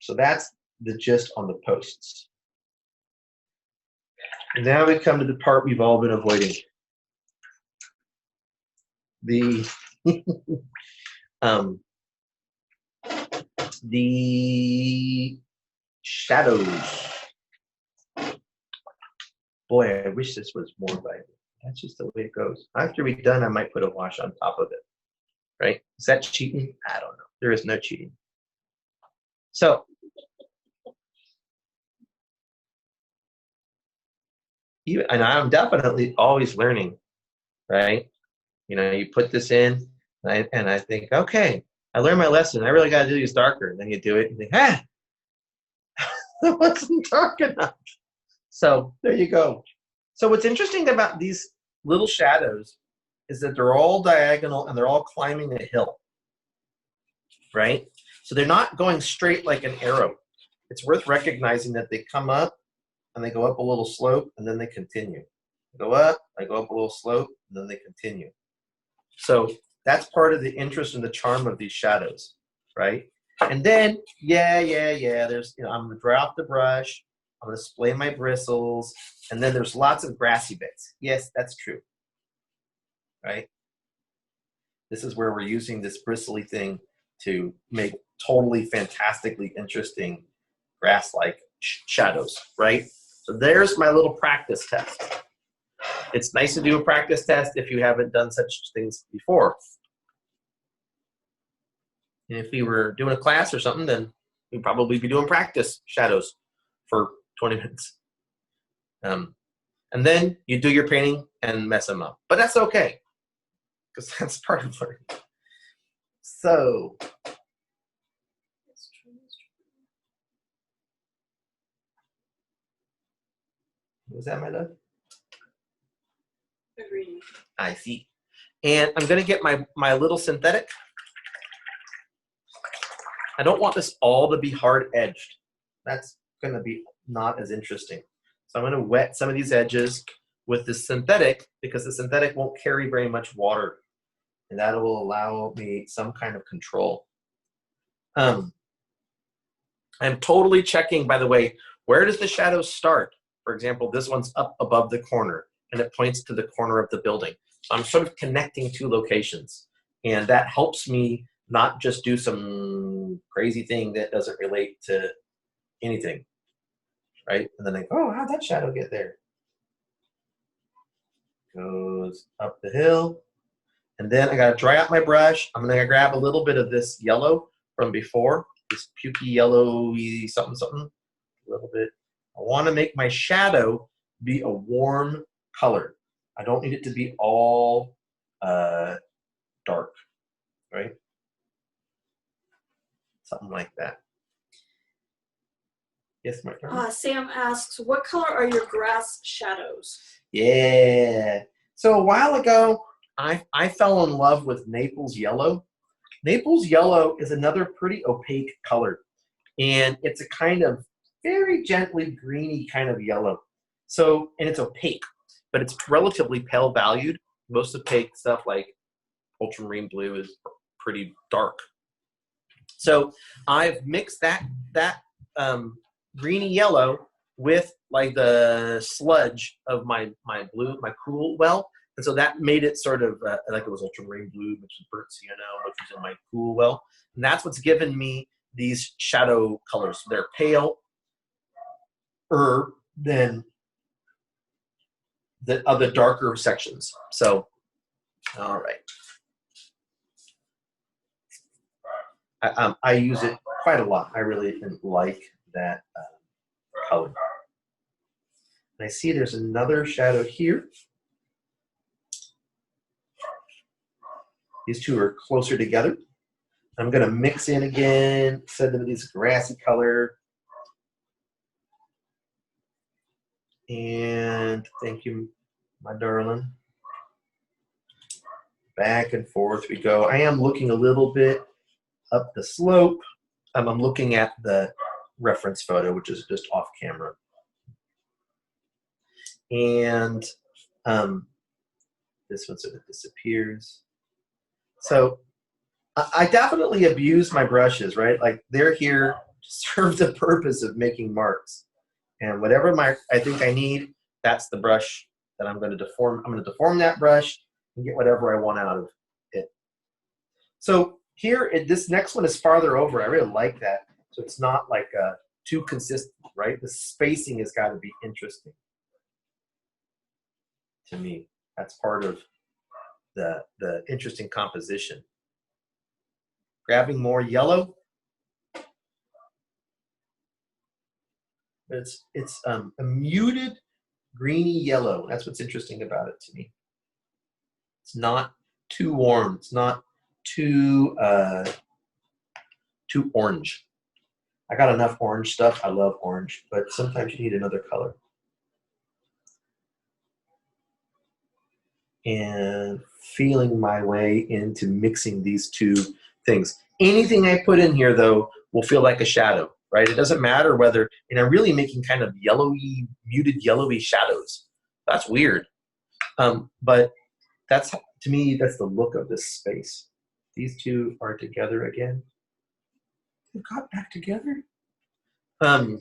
so that's the gist on the posts. And now we come to the part we've all been avoiding. The the shadows. Boy, I wish this was more vibrant. That's just the way it goes. After we're done, I might put a wash on top of it. Right? Is that cheating? I don't know. There is no cheating. So and I'm definitely always learning, right? You know, you put this in, and I think, okay, I learned my lesson. I really got to do these darker. And then you do it, and you think, that wasn't dark enough. So there you go. So what's interesting about these little shadows is that they're all diagonal and they're all climbing a hill, right? So they're not going straight like an arrow. It's worth recognizing that they come up and they go up a little slope and then they continue. They go up a little slope, and then they continue. So that's part of the interest and the charm of these shadows, right? And then, yeah, there's, I'm gonna dry off the brush, I'm gonna splay my bristles, and then there's lots of grassy bits. Yes, that's true, right? This is where we're using this bristly thing to make totally fantastically interesting grass-like shadows, right? So there's my little practice test. It's nice to do a practice test if you haven't done such things before. And if we were doing a class or something, then we'd probably be doing practice shadows for 20 minutes. And then you do your painting and mess them up. But that's okay, because that's part of learning. So, was that my love? Agreed. I see. And I'm going to get my little synthetic. I don't want this all to be hard-edged. That's going to be not as interesting. So I'm going to wet some of these edges with the synthetic, because the synthetic won't carry very much water. And that will allow me some kind of control. I'm totally checking, by the way, where does the shadow start? For example, this one's up above the corner, and it points to the corner of the building. So I'm sort of connecting two locations. And that helps me not just do some crazy thing that doesn't relate to anything, right? And then I go, oh, how'd that shadow get there? Goes up the hill. And then I gotta dry out my brush. I'm gonna grab a little bit of this yellow from before, this pukey yellowy something, a little bit. I wanna make my shadow be a warm color. I don't need it to be all dark, right? Something like that. Yes, my turn. Sam asks, what color are your grass shadows? Yeah. So a while ago, I fell in love with Naples yellow. Naples yellow is another pretty opaque color. And it's a kind of very gently greeny kind of yellow. So, and it's opaque, but it's relatively pale valued. Most opaque stuff like ultramarine blue is pretty dark. So I've mixed that greeny yellow with like the sludge of my blue, my cool well. And so that made it sort of like it was ultramarine blue, which is burnt sienna, which is in my cool well. And that's what's given me these shadow colors. They're paler than the other darker sections. So, all right. I use it quite a lot. I really like that color. And I see there's another shadow here. These two are closer together. I'm going to mix in again, set them with this grassy color. And thank you, my darling. Back and forth we go. I am looking a little bit up the slope. I'm looking at the reference photo, which is just off camera. And this one sort of disappears. So I definitely abuse my brushes, right? Like they're here to serve the purpose of making marks. And whatever I think I need, that's the brush that I'm going to deform. I'm going to deform that brush and get whatever I want out of it. So here, this next one is farther over. I really like that. So it's not like too consistent, right? The spacing has got to be interesting to me. That's part of the interesting composition. Grabbing more yellow. It's a muted greeny yellow. That's what's interesting about it to me. It's not too warm. It's not too orange. I got enough orange stuff. I love orange, but sometimes you need another color. And feeling my way into mixing these two things. Anything I put in here, though, will feel like a shadow, right? It doesn't matter whether, and I'm really making kind of yellowy, muted yellowy shadows. That's weird. But that's, to me, that's the look of this space. These two are together again. We got back together. All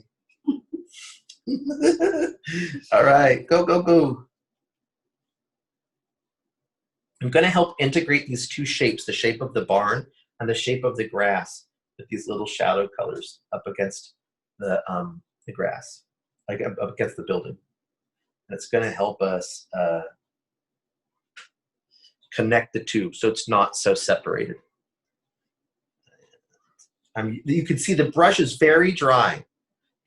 right, go, go, go. I'm going to help integrate these two shapes, the shape of the barn and the shape of the grass, with these little shadow colors up against the grass, like up against the building. And it's going to help us connect the two so it's not so separated. You can see the brush is very dry.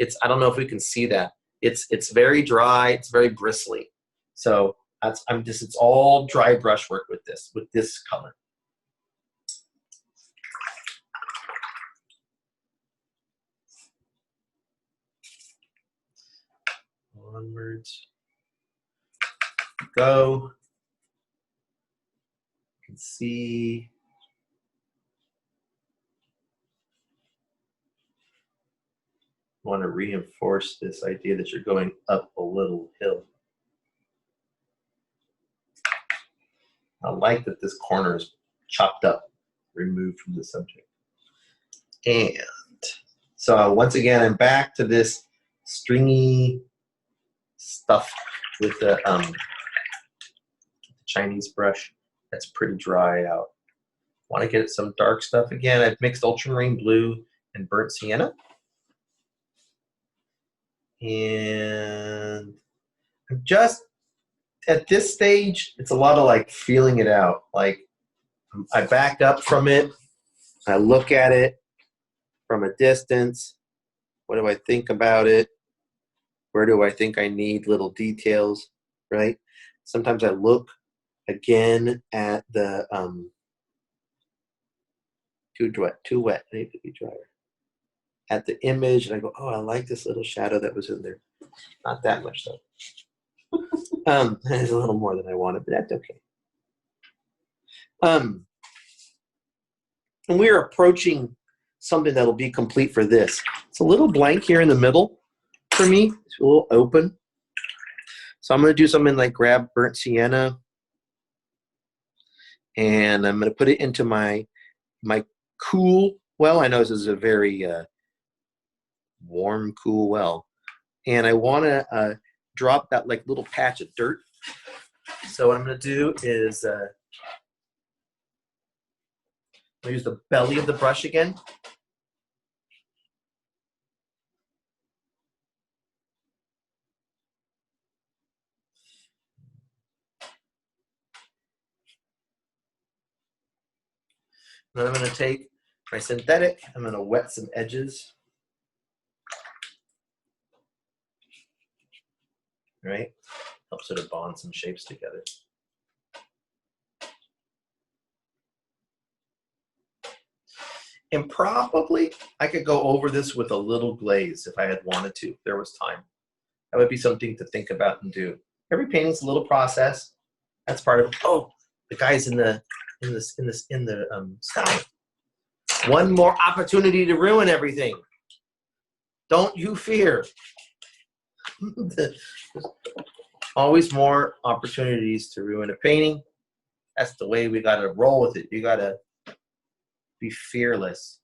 I don't know if we can see that. It's very dry. It's very bristly. So it's all dry brush work with this color. Onwards. Go. You can see. I want to reinforce this idea that you're going up a little hill. I like that this corner is chopped up, removed from the subject. And so once again, I'm back to this stringy stuff with the Chinese brush. That's pretty dry out. Want to get some dark stuff again. I've mixed ultramarine blue and burnt sienna. And I'm just at this stage, it's a lot of like feeling it out. Like I back up from it. I look at it from a distance. What do I think about it? Where do I think I need little details, right? Sometimes I look again at the, too wet, I need to be drier. At the image, and I go, oh, I like this little shadow that was in there. Not that much though. It's a little more than I wanted, but that's okay. And we're approaching something that'll be complete for this. It's a little blank here in the middle for me. It's a little open. So I'm going to do something like grab burnt sienna, and I'm going to put it into my cool well. I know this is a very warm, cool well. And I want to drop that like little patch of dirt. So what I'm going to do is I'll use the belly of the brush again. Then I'm going to take my synthetic, I'm going to wet some edges. Right? Helps sort of bond some shapes together. And probably I could go over this with a little glaze if I had wanted to, if there was time. That would be something to think about and do. Every painting's a little process. That's part of it. Oh, the guy's in the sky. One more opportunity to ruin everything. Don't you fear. There's always more opportunities to ruin a painting. That's the way we gotta roll with it. You gotta be fearless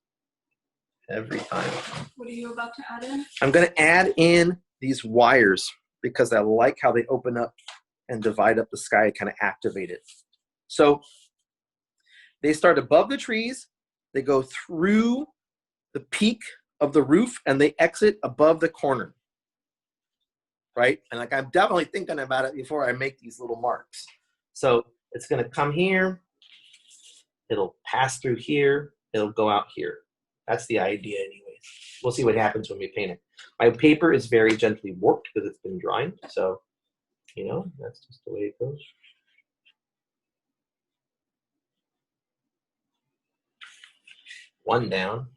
every time. What are you about to add in? I'm gonna add in these wires because I like how they open up and divide up the sky, kind of activate it. So they start above the trees, they go through the peak of the roof, and they exit above the corner. Right? And like I'm definitely thinking about it before I make these little marks. So it's going to come here, it'll pass through here, it'll go out here. That's the idea anyways. We'll see what happens when we paint it. My paper is very gently warped because it's been drying, so you know, that's just the way it goes. One down.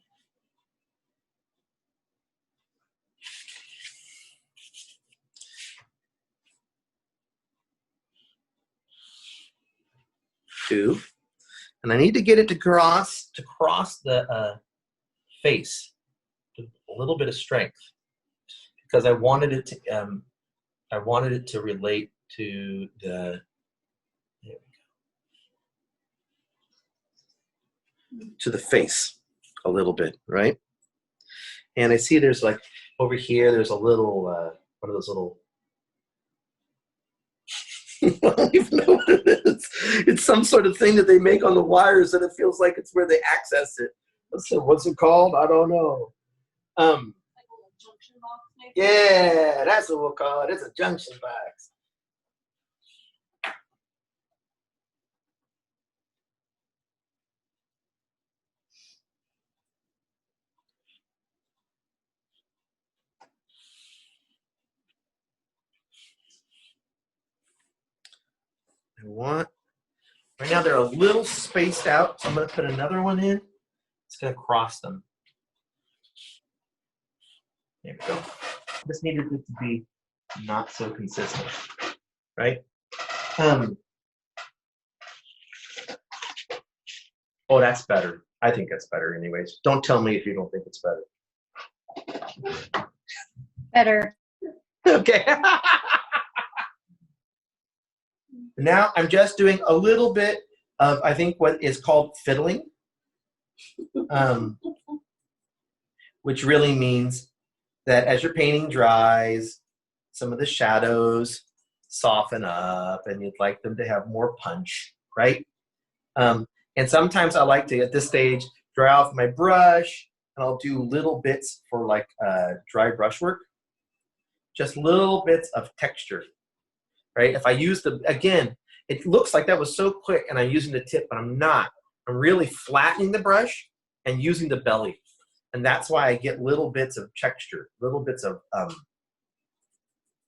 Two. And I need to get it to cross the face with a little bit of strength because I wanted it to relate to the, there we go, to the face a little bit, right? And I see there's like over here, there's a little, one of those little, I don't even know what it is. It's some sort of thing that they make on the wires and it feels like it's where they access it. So what's it called? I don't know. Yeah, that's what we'll call it. It's a junction box. Right now they're a little spaced out, so I'm going to put another one in. It's going to cross them. There we go. Just needed it to be not so consistent, right? Oh, that's better. I think that's better anyways. Don't tell me if you don't think it's better. Better. Okay. Now I'm just doing a little bit of, I think, what is called fiddling, which really means that as your painting dries, some of the shadows soften up and you'd like them to have more punch, right? And sometimes I like to, at this stage, dry off my brush, and I'll do little bits for like dry brushwork, just little bits of texture, right? If I use the, again, it looks like that was so quick and I'm using the tip, but I'm not. I'm really flattening the brush and using the belly. And that's why I get little bits of texture, little bits of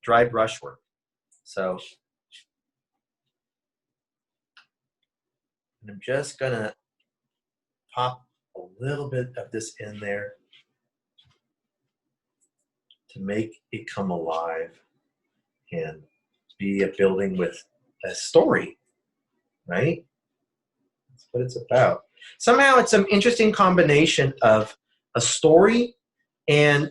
dry brushwork. So, and I'm just gonna pop a little bit of this in there to make it come alive and be a building with a story, right? That's what it's about. Somehow it's some interesting combination of a story and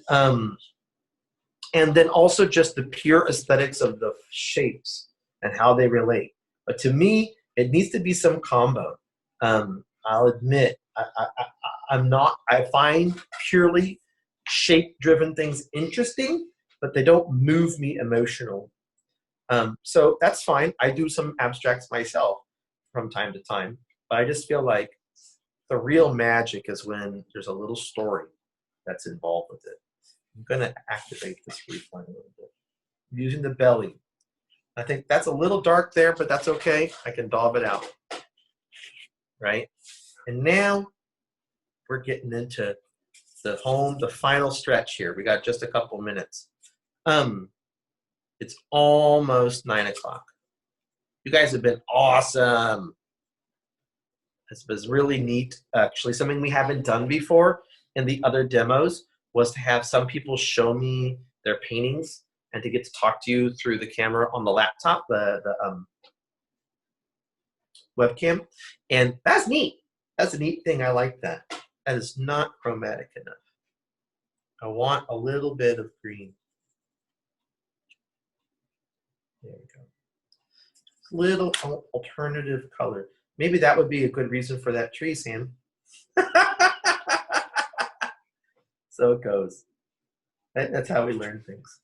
then also just the pure aesthetics of the shapes and how they relate. But to me, it needs to be some combo. I'll admit, I find purely shape-driven things interesting, but they don't move me emotionally. So that's fine. I do some abstracts myself from time to time, but I just feel like the real magic is when there's a little story that's involved with it. I'm going to activate this refine a little bit. I'm using the belly. I think that's a little dark there, but that's okay. I can daub it out, right? And now we're getting into the final stretch here. We got just a couple minutes. It's almost 9 o'clock. You guys have been awesome. This was really neat. Actually, something we haven't done before in the other demos was to have some people show me their paintings and to get to talk to you through the camera on the laptop, the webcam. And that's neat. That's a neat thing. I like that. That is not chromatic enough. I want a little bit of green. There we go. Little alternative color. Maybe that would be a good reason for that tree, Sam. So it goes. That's how we learn things.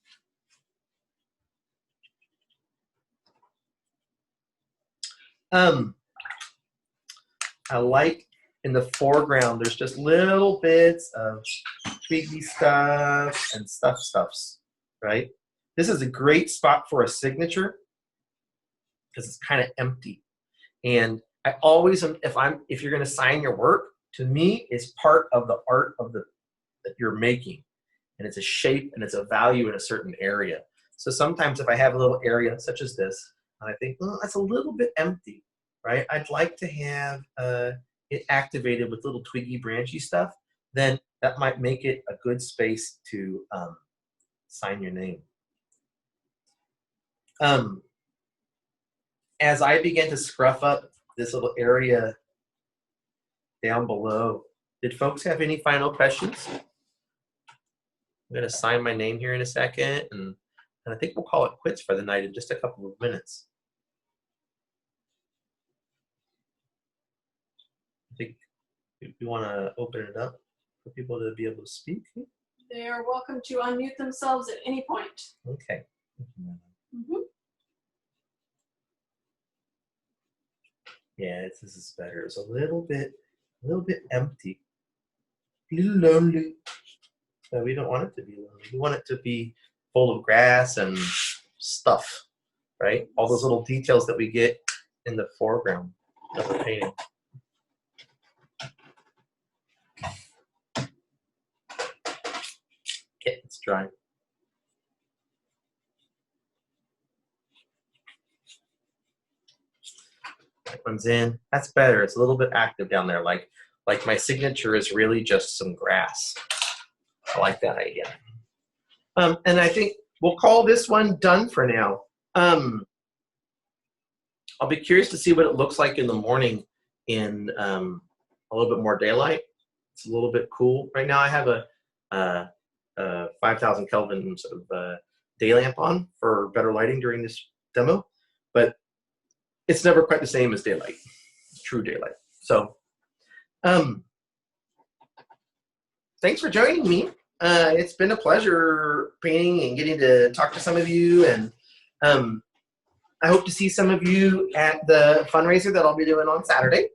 I like in the foreground, there's just little bits of twiggy stuff and stuffs, right? This is a great spot for a signature because it's kind of empty. And I always, if you're going to sign your work, to me, it's part of the art of that you're making. And it's a shape and it's a value in a certain area. So sometimes if I have a little area such as this, and I think, oh, that's a little bit empty, right? I'd like to have it activated with little twiggy branchy stuff, then that might make it a good space to sign your name. As I began to scruff up this little area down below, did folks have any final questions? I'm going to sign my name here in a second, and I think we'll call it quits for the night in just a couple of minutes. I think we want to open it up for people to be able to speak. They are welcome to unmute themselves at any point. Okay. Mhm. Yeah, this is better. It's a little bit empty, a little lonely. No, we don't want it to be lonely. We want it to be full of grass and stuff, right? All those little details that we get in the foreground of the painting. Okay, it's dry. That one's in. That's better. It's a little bit active down there. Like my signature is really just some grass. I like that idea. And I think we'll call this one done for now. I'll be curious to see what it looks like in the morning in a little bit more daylight. It's a little bit cool. Right now I have a 5,000 Kelvin sort of day lamp on for better lighting during this demo, but it's never quite the same as daylight, true daylight. So thanks for joining me. It's been a pleasure painting and getting to talk to some of you, and I hope to see some of you at the fundraiser that I'll be doing on Saturday.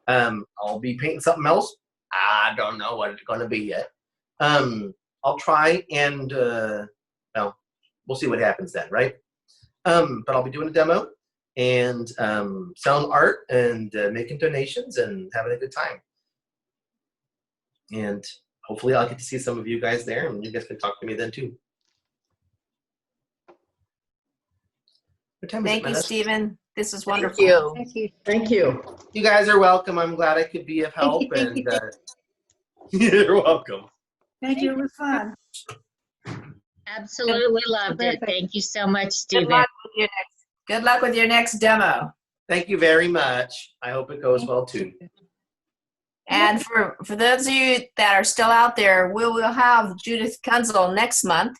I'll be painting something else. I don't know what it's going to be yet. I'll try and, well, we'll see what happens then, right? But I'll be doing a demo and selling art and making donations and having a good time. And hopefully I'll get to see some of you guys there, and you guys can talk to me then too. What time is it, Thank you, Vanessa? Stephen. This is wonderful. Thank you. Thank you. You guys are welcome. I'm glad I could be of help. And you're welcome. Thank you. It was fun. Absolutely loved it. Thank you so much, Good Stephen. luck with your next, good luck with your next demo. Thank you very much. I hope it goes well too. And for those of you that are still out there, we will have Judith Kunzel next month.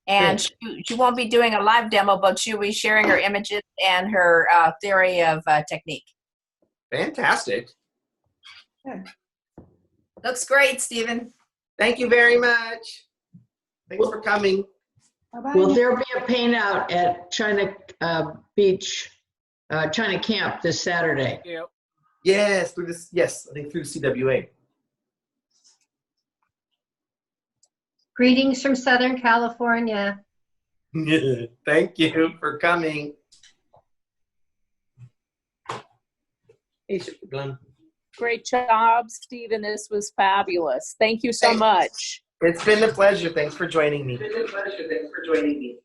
And she won't be doing a live demo, but she'll be sharing her images and her theory of technique. Fantastic. Looks great, Stephen. Thank you very much. Thanks for coming. Bye-bye. Will there be a paint out at China Beach, China Camp this Saturday? Yep. Yes, through this. Yes, I think through the CWA. Greetings from Southern California. Thank you for coming. Hey, Glenn. Great job, Stephen. This was fabulous. Thank you so Thanks. much. It's been a pleasure. Thanks for joining me. It's been a pleasure. Thanks for joining me.